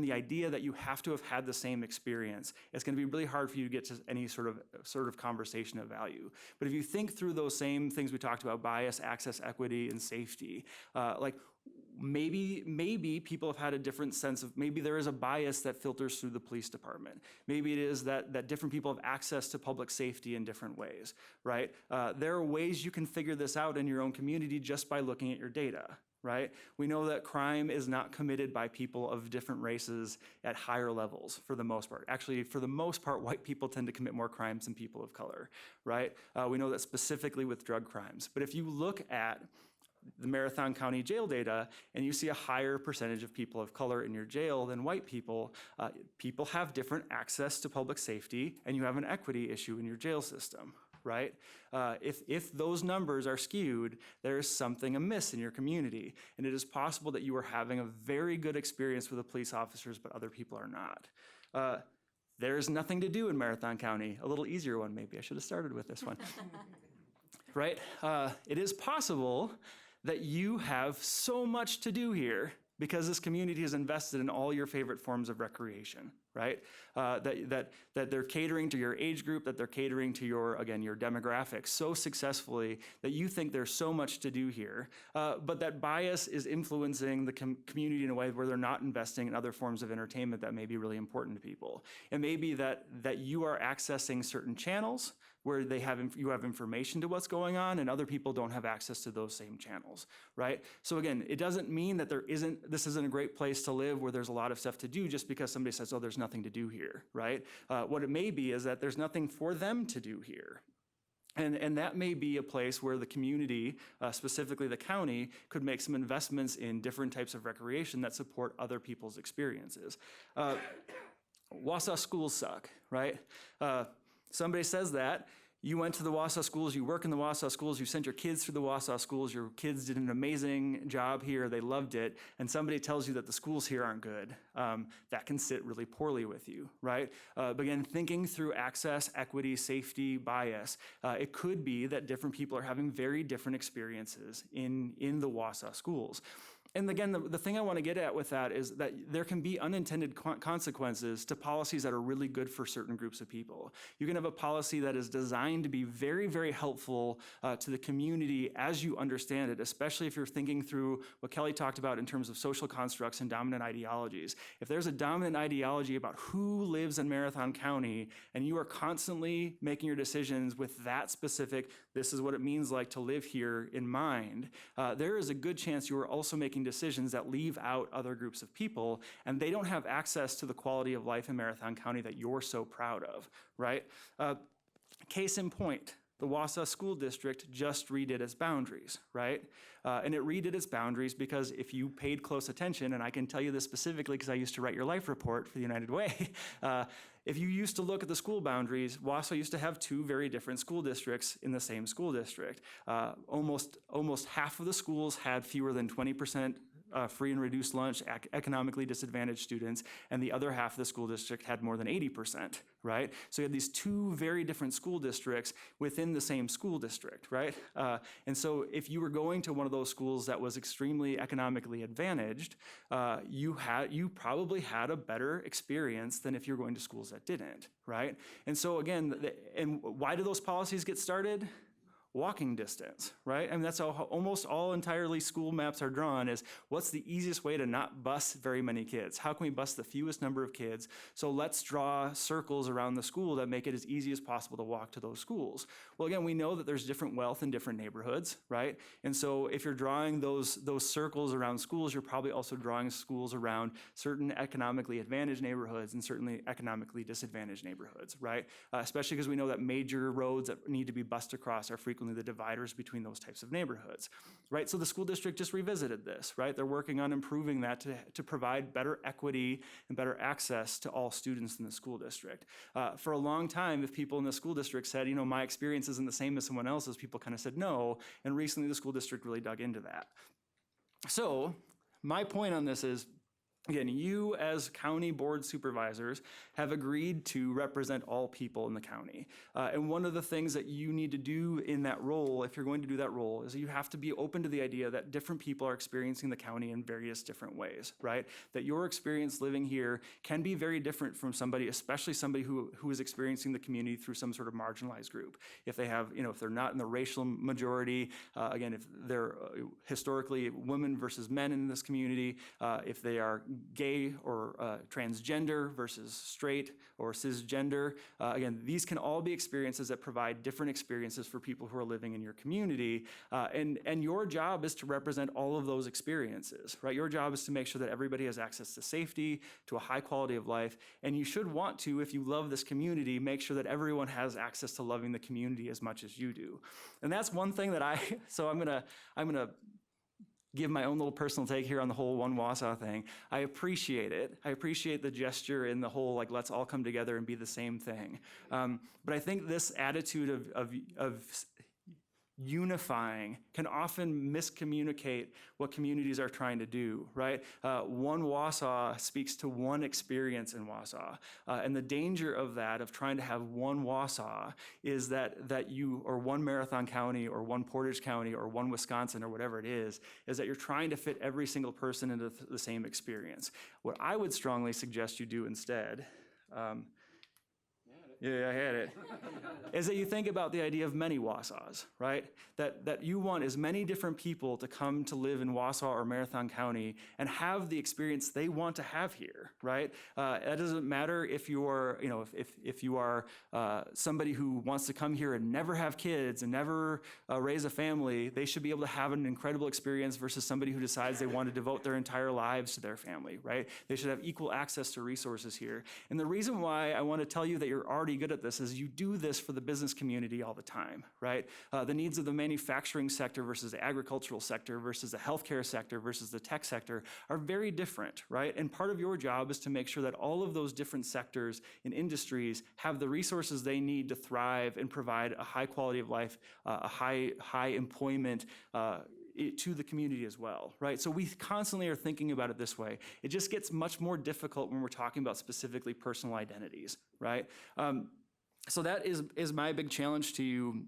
the idea that you have to have had the same experience, it's going to be really hard for you to get to any sort of conversation of value. But if you think through those same things we talked about, bias, access, equity, and safety, like maybe people have had a different sense of, maybe there is a bias that filters through the police department. Maybe it is that different people have access to public safety in different ways, right? There are ways you can figure this out in your own community just by looking at your data, right? We know that crime is not committed by people of different races at higher levels for the most part. Actually, for the most part, white people tend to commit more crimes than people of color, right? We know that specifically with drug crimes. But if you look at the Marathon County jail data and you see a higher percentage of people of color in your jail than white people, people have different access to public safety, and you have an equity issue in your jail system, right? If those numbers are skewed, there is something amiss in your community. And it is possible that you are having a very good experience with the police officers, but other people are not. There's nothing to do in Marathon County. A little easier one, maybe. I should have started with this one. Right? It is possible that you have so much to do here because this community has invested in all your favorite forms of recreation, right? That they're catering to your age group, that they're catering to your demographics so successfully that you think there's so much to do here, but that bias is influencing the community in a way where they're not investing in other forms of entertainment that may be really important to people. It may be that you are accessing certain channels where you have information to what's going on, and other people don't have access to those same channels, right? So again, it doesn't mean that this isn't a great place to live where there's a lot of stuff to do just because somebody says, oh, there's nothing to do here, right? What it may be is that there's nothing for them to do here. And that may be a place where the community, specifically the county, could make some investments in different types of recreation that support other people's experiences. Wausau schools suck, right? Somebody says that. You went to the Wausau schools, you work in the Wausau schools, you sent your kids through the Wausau schools, your kids did an amazing job here, they loved it, and somebody tells you that the schools here aren't good. That can sit really poorly with you, right? But again, thinking through access, equity, safety, bias, it could be that different people are having very different experiences in the Wausau schools. And again, the thing I want to get at with that is that there can be unintended consequences to policies that are really good for certain groups of people. You can have a policy that is designed to be very, very helpful to the community as you understand it, especially if you're thinking through what Kelly talked about in terms of social constructs and dominant ideologies. If there's a dominant ideology about who lives in Marathon County and you are constantly making your decisions with that specific, this is what it means like to live here in mind, there is a good chance you are also making decisions that leave out other groups of people, and they don't have access to the quality of life in Marathon County that you're so proud of, right? Case in point, the Wausau School District just redid its boundaries, right? And it redid its boundaries because if you paid close attention, and I can tell you this specifically because I used to write your life report for the United Way, if you used to look at the school boundaries, Wausau used to have two very different school districts in the same school district. Almost half of the schools had fewer than 20% free and reduced lunch, economically disadvantaged students, and the other half of the school district had more than 80%, right? So you had these two very different school districts within the same school district, right? And so if you were going to one of those schools that was extremely economically advantaged, you probably had a better experience than if you're going to schools that didn't, right? And so again, and why do those policies get started? Walking distance, right? I mean, that's how almost all entirely school maps are drawn, is what's the easiest way to not bus very many kids? How can we bus the fewest number of kids? So let's draw circles around the school that make it as easy as possible to walk to those schools. Well, again, we know that there's different wealth in different neighborhoods, right? And so if you're drawing those circles around schools, you're probably also drawing schools around certain economically advantaged neighborhoods and certainly economically disadvantaged neighborhoods, right? Especially because we know that major roads that need to be bussed across are frequently the dividers between those types of neighborhoods, right? So the school district just revisited this, right? They're working on improving that to provide better equity and better access to all students in the school district. For a long time, if people in the school district said, you know, my experience isn't the same as someone else's, people kind of said no, and recently the school district really dug into that. So my point on this is, again, you as county board supervisors have agreed to represent all people in the county. And one of the things that you need to do in that role, if you're going to do that role, is you have to be open to the idea that different people are experiencing the county in various different ways, right? That your experience living here can be very different from somebody, especially somebody who is experiencing the community through some sort of marginalized group. If they have, you know, if they're not in the racial majority, again, if they're historically women versus men in this community, if they are gay or transgender versus straight or cisgender. Again, these can all be experiences that provide different experiences for people who are living in your community. And your job is to represent all of those experiences, right? Your job is to make sure that everybody has access to safety, to a high quality of life. And you should want to, if you love this community, make sure that everyone has access to loving the community as much as you do. And that's one thing that I'm gonna give my own little personal take here on the whole One Wausau thing. I appreciate it. I appreciate the gesture and the whole, like, let's all come together and be the same thing. But I think this attitude of unifying can often miscommunicate what communities are trying to do, right? One Wausau speaks to one experience in Wausau. And the danger of that, of trying to have one Wausau, is that you, or one Marathon County, or one Portage County, or one Wisconsin, or whatever it is that you're trying to fit every single person into the same experience. What I would strongly suggest you do instead, yeah, I had it. Is that you think about the idea of many Wausau's, right? That you want as many different people to come to live in Wausau or Marathon County and have the experience they want to have here, right? That doesn't matter if you are, if you are somebody who wants to come here and never have kids and never raise a family. They should be able to have an incredible experience versus somebody who decides they want to devote their entire lives to their family, right? They should have equal access to resources here. And the reason why I want to tell you that you're already good at this is you do this for the business community all the time, right? The needs of the manufacturing sector versus the agricultural sector versus the healthcare sector versus the tech sector are very different, right? And part of your job is to make sure that all of those different sectors and industries have the resources they need to thrive and provide a high quality of life, a high employment to the community as well, right? So we constantly are thinking about it this way. It just gets much more difficult when we're talking about specifically personal identities, right? So that is my big challenge to you,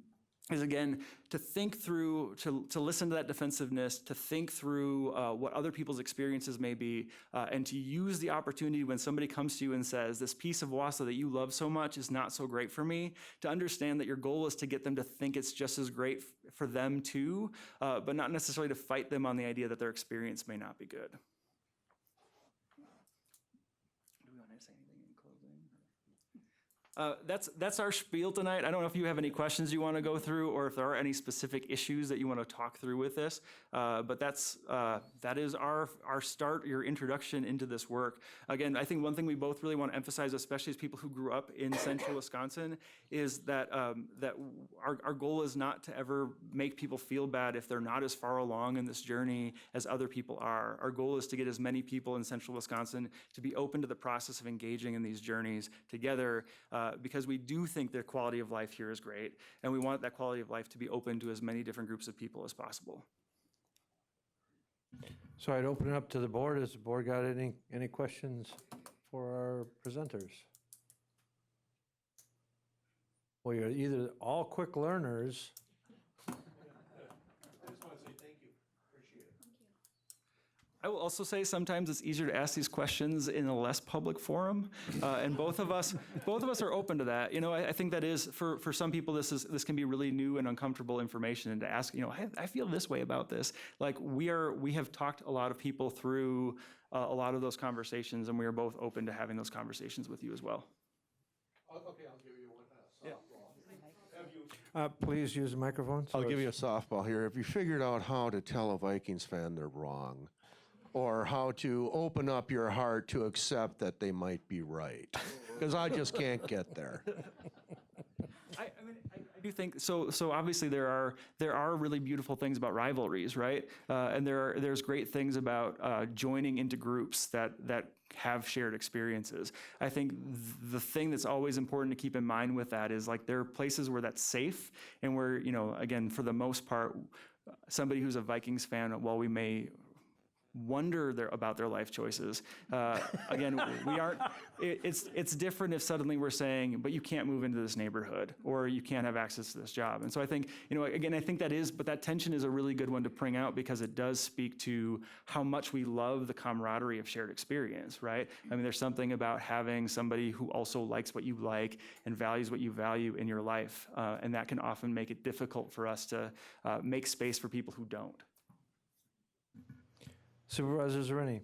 is again, to think through, to listen to that defensiveness, to think through what other people's experiences may be, and to use the opportunity when somebody comes to you and says, this piece of Wausau that you love so much is not so great for me, to understand that your goal is to get them to think it's just as great for them too, but not necessarily to fight them on the idea that their experience may not be good. Do we want to say anything in closing? That's our spiel tonight. I don't know if you have any questions you want to go through or if there are any specific issues that you want to talk through with this, but that is our start, your introduction into this work. Again, I think one thing we both really want to emphasize, especially as people who grew up in central Wisconsin, is that our goal is not to ever make people feel bad if they're not as far along in this journey as other people are. Our goal is to get as many people in central Wisconsin to be open to the process of engaging in these journeys together, because we do think the quality of life here is great, and we want that quality of life to be open to as many different groups of people as possible. So I'd open it up to the board. Has the board got any questions for our presenters? Well, you're either all quick learners. I will also say sometimes it's easier to ask these questions in a less public forum, and both of us are open to that. I think that is for some people this can be really new and uncomfortable information, and to ask, I feel this way about this. Like we have talked a lot of people through a lot of those conversations, and we are both open to having those conversations with you as well. Okay, I'll give you one. Please use the microphone. I'll give you a softball here. If you figured out how to tell a Vikings fan they're wrong, or how to open up your heart to accept that they might be right, because I just can't get there. I do think so. Obviously, there are really beautiful things about rivalries, right? And there's great things about joining into groups that have shared experiences. I think the thing that's always important to keep in mind with that is like there are places where that's safe, and where again, for the most part, somebody who's a Vikings fan, while we may wonder about their life choices. Again, we aren't. It's different if suddenly we're saying, but you can't move into this neighborhood, or you can't have access to this job. And so I think, again, I think but that tension is a really good one to bring out, because it does speak to how much we love the camaraderie of shared experience, right? I mean, there's something about having somebody who also likes what you like and values what you value in your life, and that can often make it difficult for us to make space for people who don't. Supervisor Zerini.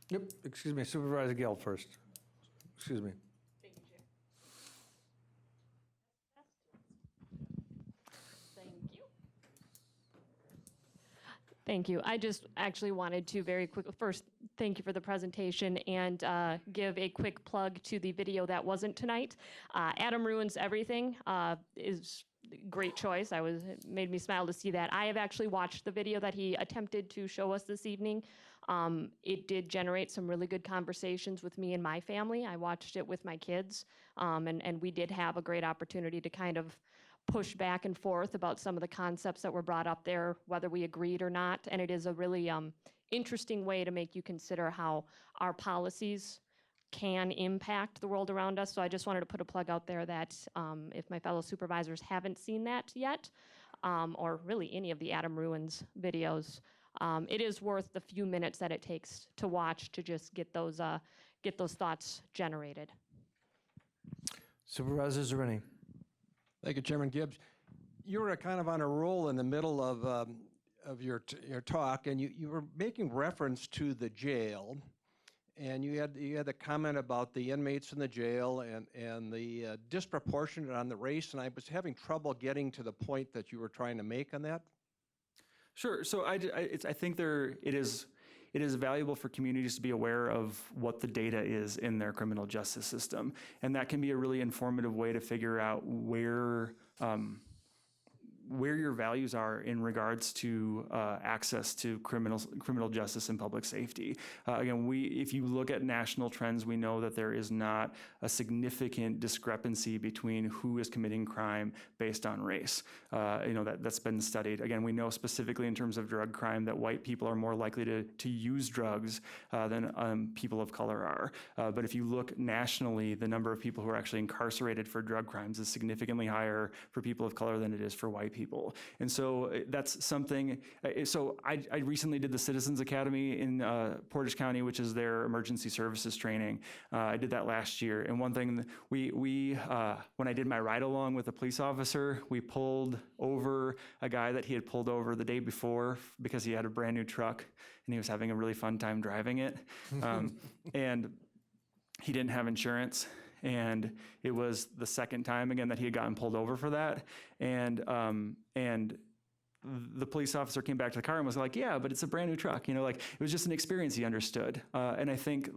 Yep, excuse me, Supervisor Gale first. Excuse me. Thank you, Chair. Thank you. Thank you. I just actually wanted to very quickly, first, thank you for the presentation, and give a quick plug to the video that wasn't tonight. Adam Ruins Everything is great choice. It made me smile to see that. I have actually watched the video that he attempted to show us this evening. It did generate some really good conversations with me and my family. I watched it with my kids, and we did have a great opportunity to kind of push back and forth about some of the concepts that were brought up there, whether we agreed or not. And it is a really interesting way to make you consider how our policies can impact the world around us. So I just wanted to put a plug out there that if my fellow supervisors haven't seen that yet, or really any of the Adam Ruins videos, it is worth the few minutes that it takes to watch to just get those thoughts generated. Supervisor Zerini. Thank you, Chairman Gibbs. You were kind of on a roll in the middle of your talk, and you were making reference to the jail, and you had the comment about the inmates in the jail and the disproportionate on the race, and I was having trouble getting to the point that you were trying to make on that. Sure. So I think it is valuable for communities to be aware of what the data is in their criminal justice system, and that can be a really informative way to figure out where your values are in regards to access to criminal justice and public safety. Again, if you look at national trends, we know that there is not a significant discrepancy between who is committing crime based on race. That's been studied. Again, we know specifically in terms of drug crime that white people are more likely to use drugs than people of color are. But if you look nationally, the number of people who are actually incarcerated for drug crimes is significantly higher for people of color than it is for white people. And so that's something, so I recently did the Citizens Academy in Portage County, which is their emergency services training. I did that last year. And one thing, when I did my ride along with a police officer, we pulled over a guy that he had pulled over the day before because he had a brand new truck and he was having a really fun time driving it. And he didn't have insurance. And it was the second time again that he had gotten pulled over for that. And the police officer came back to the car and was like, yeah, but it's a brand new truck. It was just an experience he understood. And I think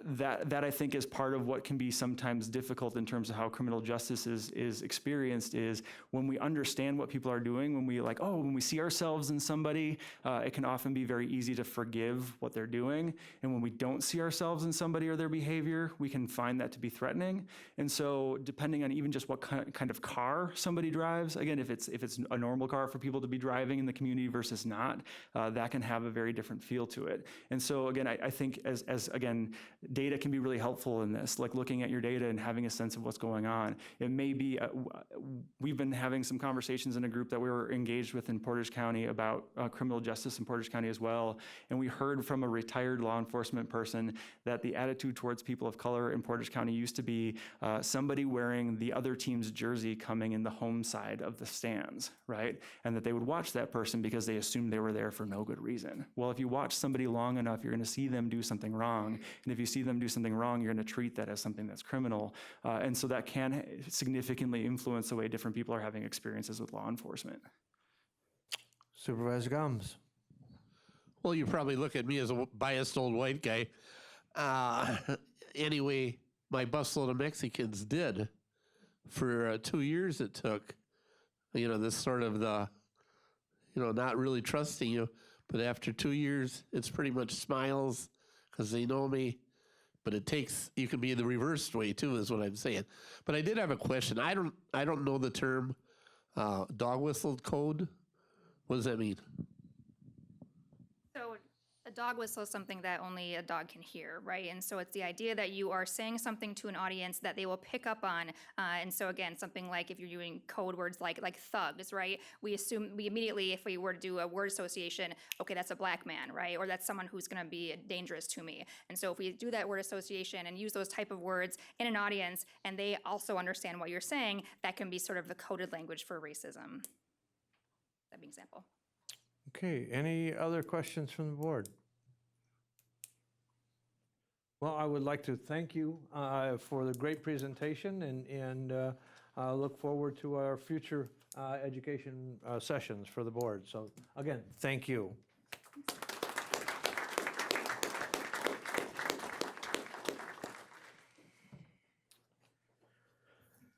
that I think is part of what can be sometimes difficult in terms of how criminal justice is experienced is when we understand what people are doing, when we see ourselves in somebody, it can often be very easy to forgive what they're doing. And when we don't see ourselves in somebody or their behavior, we can find that to be threatening. And so depending on even just what kind of car somebody drives, again, if it's a normal car for people to be driving in the community versus not, that can have a very different feel to it. And so again, I think as again, data can be really helpful in this, like looking at your data and having a sense of what's going on. It may be, we've been having some conversations in a group that we were engaged with in Portage County about criminal justice in Portage County as well. And we heard from a retired law enforcement person that the attitude towards people of color in Portage County used to be somebody wearing the other team's jersey coming in the home side of the stands, right? And that they would watch that person because they assumed they were there for no good reason. Well, if you watch somebody long enough, you're gonna see them do something wrong. And if you see them do something wrong, you're going to treat that as something that's criminal. And so that can significantly influence the way different people are having experiences with law enforcement. Supervisor Gomes. Well, you probably look at me as a biased old white guy. Anyway, my busload of Mexicans did. For 2 years it took, this sort of not really trusting you. But after 2 years, it's pretty much smiles because they know me. But you can be the reversed way too, is what I'm saying. But I did have a question. I don't know the term dog whistle code. What does that mean? So a dog whistle is something that only a dog can hear, right? And so it's the idea that you are saying something to an audience that they will pick up on. And so again, something like if you're doing code words like thugs, right? We immediately, if we were to do a word association, okay, that's a black man, right? Or that's someone who's gonna be dangerous to me. And so if we do that word association and use those type of words in an audience and they also understand what you're saying, that can be sort of the coded language for racism. That'd be an example. Okay, any other questions from the board? Well, I would like to thank you for the great presentation and look forward to our future education sessions for the board. So again, thank you.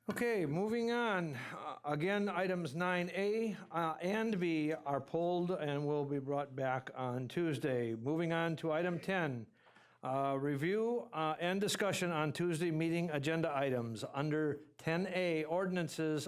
Okay, moving on. Again, items 9A and B are pulled and will be brought back on Tuesday. Moving on to item 10, review and discussion on Tuesday meeting agenda items. Under 10A, ordinances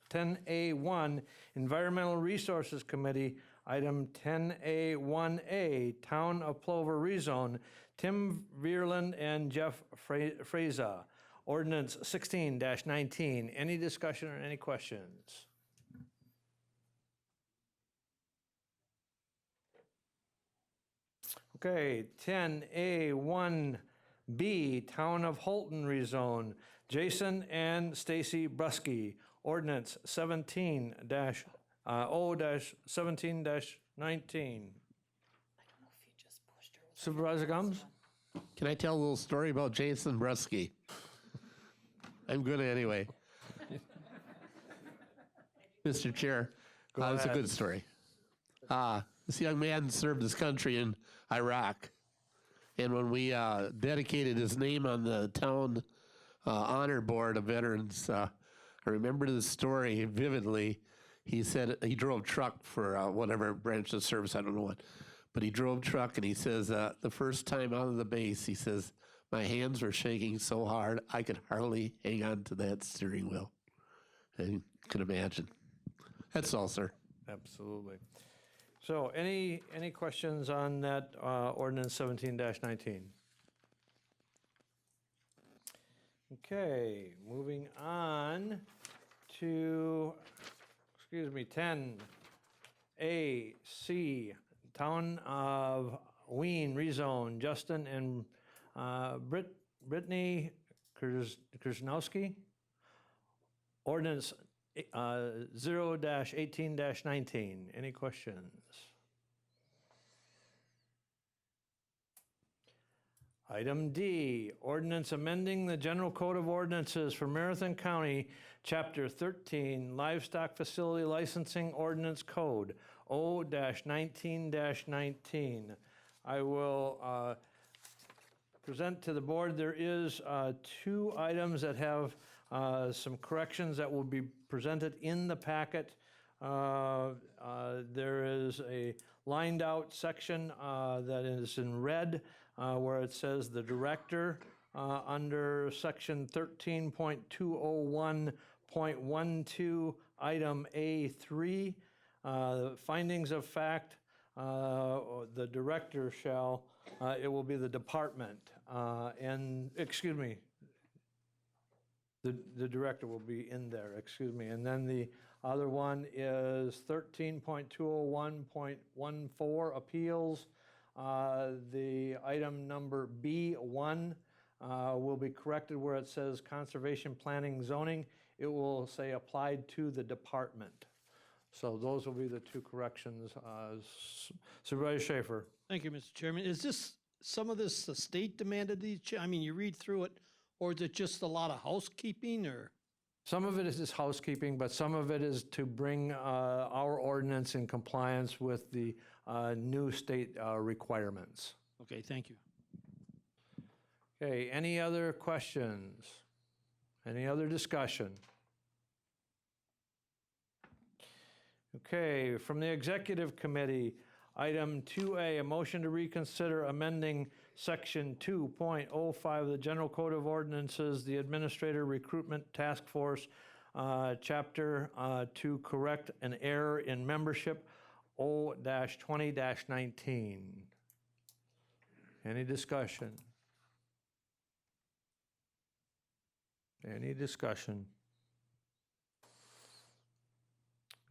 10A1, Environmental Resources Committee, item 10A1A, Town of Plover Rezone, Tim Veerland and Jeff Fraza. Ordinance 16-19. Any discussion or any questions? Okay, 10A1B, Town of Holton Rezone, Jason and Stacy Brusky. Ordinance 17-0-17-19. Supervisor Gums? Can I tell a little story about Jason Brusky? I'm good anyway. Mr. Chair, it's a good story. This young man served his country in Iraq. And when we dedicated his name on the town honor board of veterans, I remember the story vividly. He said he drove truck for whatever branch of service, I don't know what. But he drove truck, and he says, the first time out of the base, he says, my hands were shaking so hard, I could hardly hang on to that steering wheel. And you can imagine. That's all, sir. Absolutely. So any questions on that ordinance 17-19? Okay, moving on to, 10A-C, Town of Wien rezone, Justin and Brittany Krasnowski. Ordinance 0-18-19. Any questions? Item D, ordinance amending the General Code of Ordinances for Marathon County, Chapter 13, Livestock Facility Licensing Ordinance Code, O-19-19. I will present to the board. There is 2 items that have some corrections that will be presented in the packet. There is a lined out section that is in red where it says the director under section 13.201.12, item A3, findings of fact, the director shall, it will be the department, the director will be in there, and then the other one is 13.201.14, appeals. The item number B1 will be corrected where it says conservation planning zoning. It will say applied to the department. So those will be the 2 corrections. Supervisor Schaefer. Thank you, Mr. Chairman. Is this, some of this the state demanded these, I mean, you read through it, or is it just a lot of housekeeping, or? Some of it is housekeeping, but some of it is to bring our ordinance in compliance with the new state requirements. Okay, thank you. Okay, any other questions? Any other discussion? Okay, from the Executive Committee, item 2A, a motion to reconsider amending section 2.05 of the General Code of Ordinances, the Administrator Recruitment Task Force, chapter to correct an error in membership, O-20-19. Any discussion? Any discussion?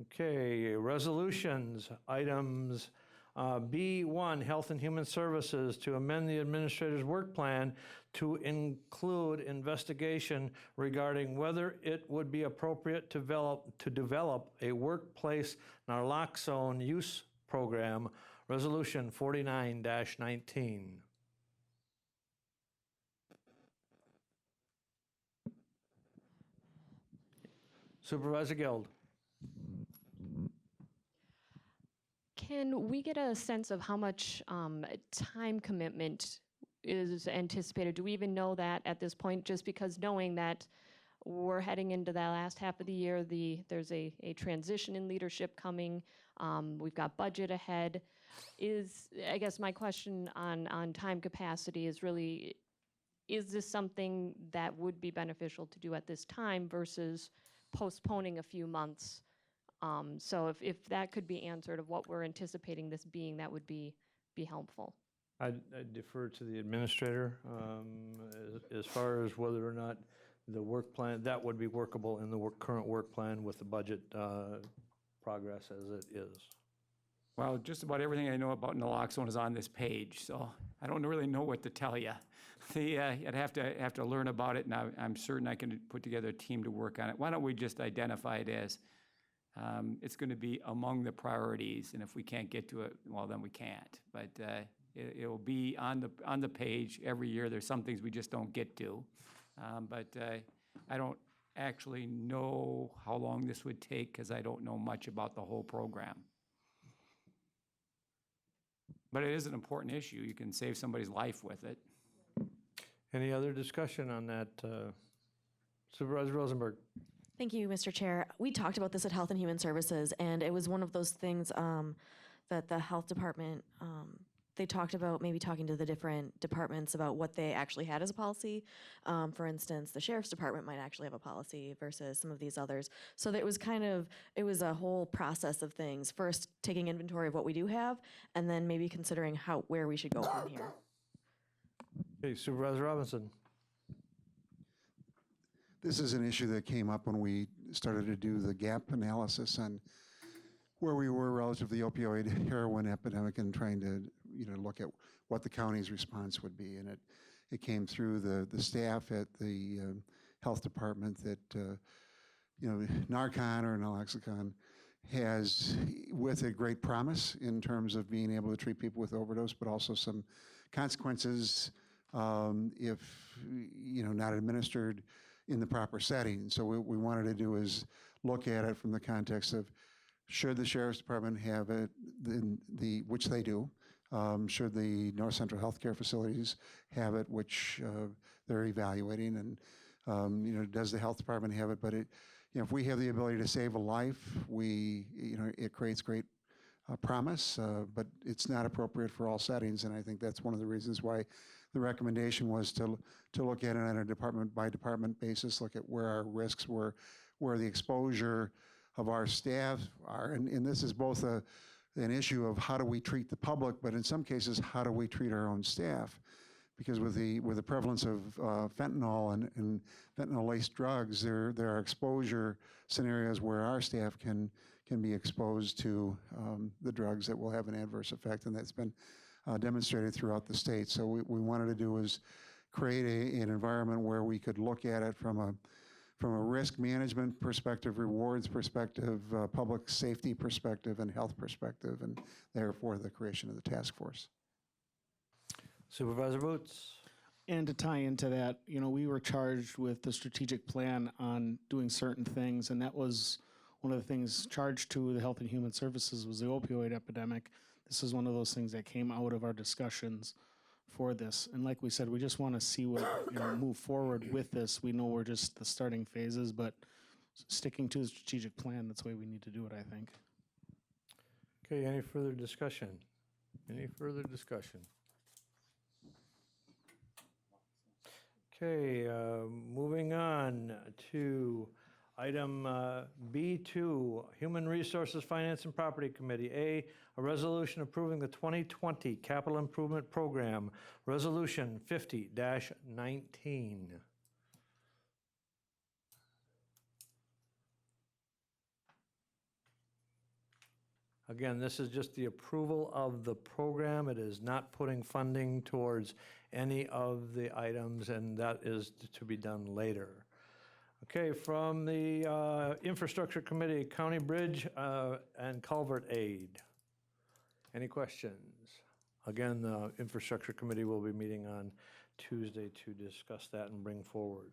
Okay, resolutions, items B1, Health and Human Services, to amend the administrator's work plan to include investigation regarding whether it would be appropriate to develop a workplace naloxone use program, Resolution 49-19. Supervisor Guild. Can we get a sense of how much time commitment is anticipated? Do we even know that at this point? Just because knowing that we're heading into that last half of the year, there's a transition in leadership coming. We've got budget ahead. I guess my question on time capacity is really, is this something that would be beneficial to do at this time versus postponing a few months. So if that could be answered of what we're anticipating this being, that would be helpful. I'd defer to the administrator as far as whether or not the work plan, that would be workable in the current work plan with the budget progress as it is. Well, just about everything I know about naloxone is on this page, so I don't really know what to tell you. I'd have to learn about it, and I'm certain I can put together a team to work on it. Why don't we just identify it as it's going to be among the priorities, and if we can't get to it, well, then we can't. But it'll be on the page every year. There's some things we just don't get to, but I don't actually know how long this would take because I don't know much about the whole program. But it is an important issue. You can save somebody's life with it. Any other discussion on that? Supervisor Rosenberg? Thank you, Mr. Chair. We talked about this at Health and Human Services, and it was one of those things that the health department, they talked about maybe talking to the different departments about what they actually had as a policy. For instance, the sheriff's department might actually have a policy versus some of these others. So that it was a whole process of things. First, taking inventory of what we do have, and then maybe considering where we should go from here. Okay, Supervisor Robinson. This is an issue that came up when we started to do the gap analysis on where we were relative to the opioid heroin epidemic and trying to look at what the county's response would be. And it came through the staff at the health department that Narcan or naloxone has with it great promise in terms of being able to treat people with overdose, but also some consequences if not administered in the proper setting. So what we wanted to do is look at it from the context of should the sheriff's department have it, which they do. Should the North Central Healthcare facilities have it, which they're evaluating, and does the health department have it? But if we have the ability to save a life, it creates great promise, but it's not appropriate for all settings, and I think that's one of the reasons why the recommendation was to look at it on a department by department basis, look at where our risks were, where the exposure of our staff are, and this is both an issue of how do we treat the public, but in some cases, how do we treat our own staff? Because with the prevalence of fentanyl and fentanyl-laced drugs, there are exposure scenarios where our staff can be exposed to the drugs that will have an adverse effect, and that's been demonstrated throughout the state. So we wanted to do is create an environment where we could look at it from a risk management perspective, rewards perspective, public safety perspective, and health perspective, and therefore the creation of the task force. Supervisor Boots. And to tie into that, we were charged with the strategic plan on doing certain things, and that was one of the things charged to the Health and Human Services was the opioid epidemic. This is one of those things that came out of our discussions for this. And like we said, we just want to see what, move forward with this. We know we're just the starting phases, but sticking to the strategic plan, that's the way we need to do it, I think. Okay, any further discussion? Any further discussion? Okay, moving on to item B2, Human Resources, Finance, and Property Committee. A resolution approving the 2020 Capital Improvement Program, Resolution 50-19. Again, this is just the approval of the program. It is not putting funding towards any of the items, and that is to be done later. Okay, from the Infrastructure Committee, County Bridge and Culvert Aid. Any questions? Again, the Infrastructure Committee will be meeting on Tuesday to discuss that and bring forward.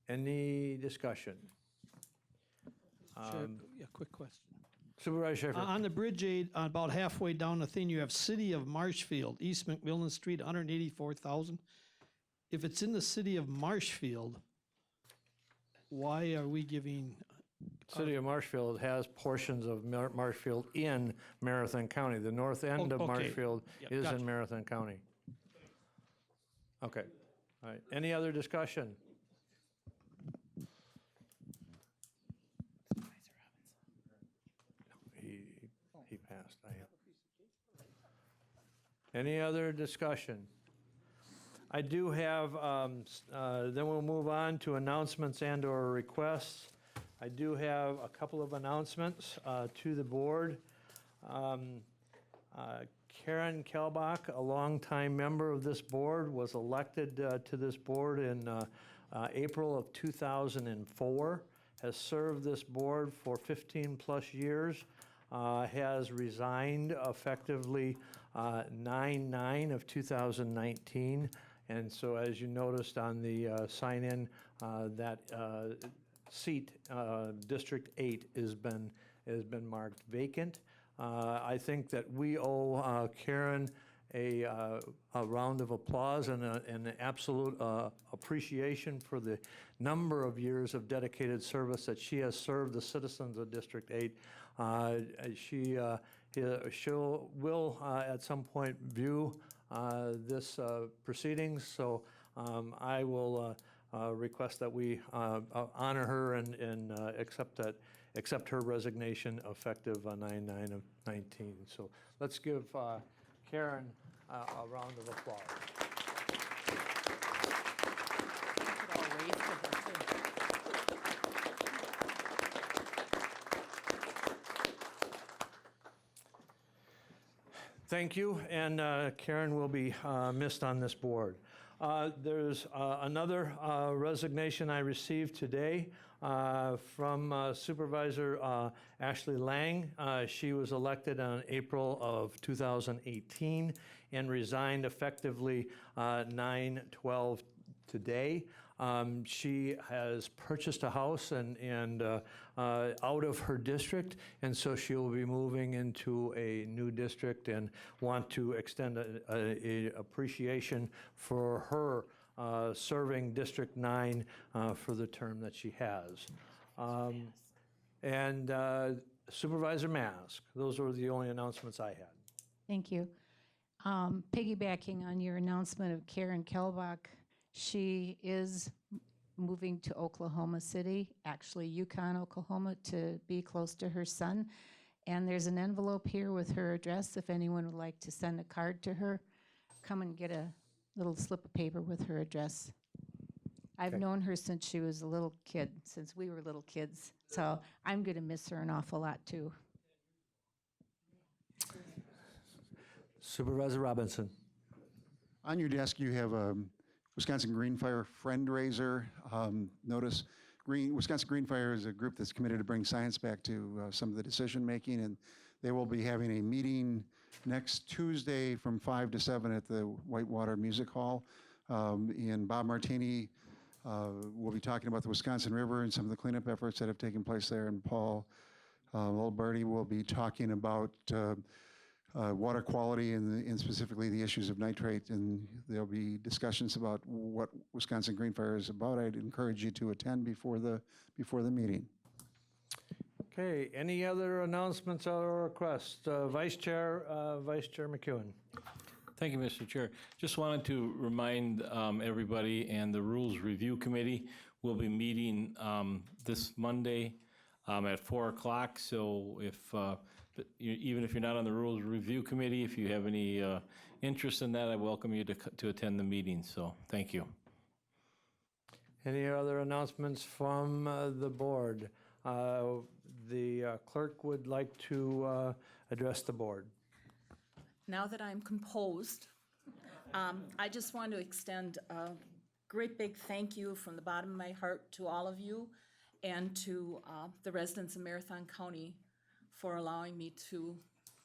Any discussion? Quick question. Supervisor Schaefer. On the bridge aid, about halfway down the thing, you have City of Marshfield, East McMillan Street, 184,000. If it's in the City of Marshfield, why are we giving? City of Marshfield has portions of Marshfield in Marathon County. The north end of Marshfield is in Marathon County. Okay. All right. Any other discussion? Any other discussion? I do have, then we'll move on to announcements and/or requests. I do have a couple of announcements to the board. Karen Kelbach, a longtime member of this board, was elected to this board in April of 2004, has served this board for 15-plus years, has resigned effectively 9/9 of 2019. And so as you noticed on the sign-in, that seat, District 8, has been marked vacant. I think that we owe Karen a round of applause and an absolute appreciation for the number of years of dedicated service that she has served the citizens of District 8. She will at some point view this proceedings, so I will request that we honor her and accept her resignation effective 9/9 of 19. So let's give Karen a round of applause. Thank you, and Karen will be missed on this board. There's another resignation I received today from Supervisor Ashley Lang. She was elected on April of 2018 and resigned effectively 9/12 today. She has purchased a house and out of her district, and so she will be moving into a new district, and want to extend a appreciation for her serving District 9 for the term that she has. And Supervisor Mask, those were the only announcements I had. Thank you. Piggybacking on your announcement of Karen Kelbach, she is moving to Oklahoma City, actually Yukon, Oklahoma, to be close to her son. And there's an envelope here with her address if anyone would like to send a card to her. Come and get a little slip of paper with her address. I've known her since she was a little kid, since we were little kids. So I'm going to miss her an awful lot too. Supervisor Robinson. On your desk, you have a Wisconsin Green Fire Friendraiser notice. Wisconsin Green Fire is a group that's committed to bring science back to some of the decision making, and they will be having a meeting next Tuesday from 5 to 7 at the Whitewater Music Hall. And Bob Martini will be talking about the Wisconsin River and some of the cleanup efforts that have taken place there, and Paul Lolberti will be talking about water quality and specifically the issues of nitrate, and there'll be discussions about what Wisconsin Green Fire is about. I'd encourage you to attend before the meeting. Okay, any other announcements or requests? Vice Chair McEwen. Thank you, Mr. Chair. Just wanted to remind everybody and the Rules Review Committee will be meeting this Monday at 4 o'clock. So if even if you're not on the Rules Review Committee, if you have any interest in that, I welcome you to attend the meeting. So thank you. Any other announcements from the board? The clerk would like to address the board. Now that I'm composed, I just want to extend a great big thank you from the bottom of my heart to all of you and to the residents of Marathon County for allowing me to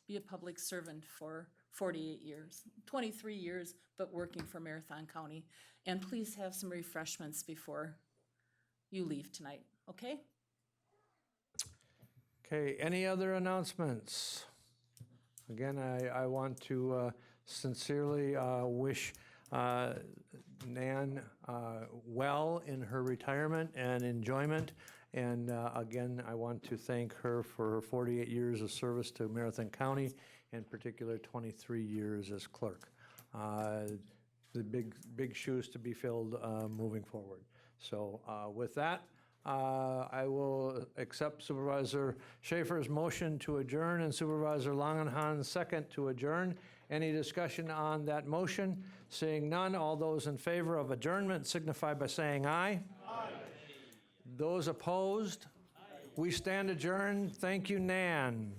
be a public servant for 48 years, 23 years, but working for Marathon County. And please have some refreshments before you leave tonight, okay? Okay, any other announcements? Again, I want to sincerely wish Nan well in her retirement and enjoyment. And again, I want to thank her for her 48 years of service to Marathon County, in particular 23 years as clerk. The big shoes to be filled moving forward. So with that, I will accept Supervisor Schaefer's motion to adjourn and Supervisor Langenhan's second to adjourn. Any discussion on that motion? Seeing none, all those in favor of adjournment signify by saying aye. Aye. Those opposed? We stand adjourned. Thank you, Nan.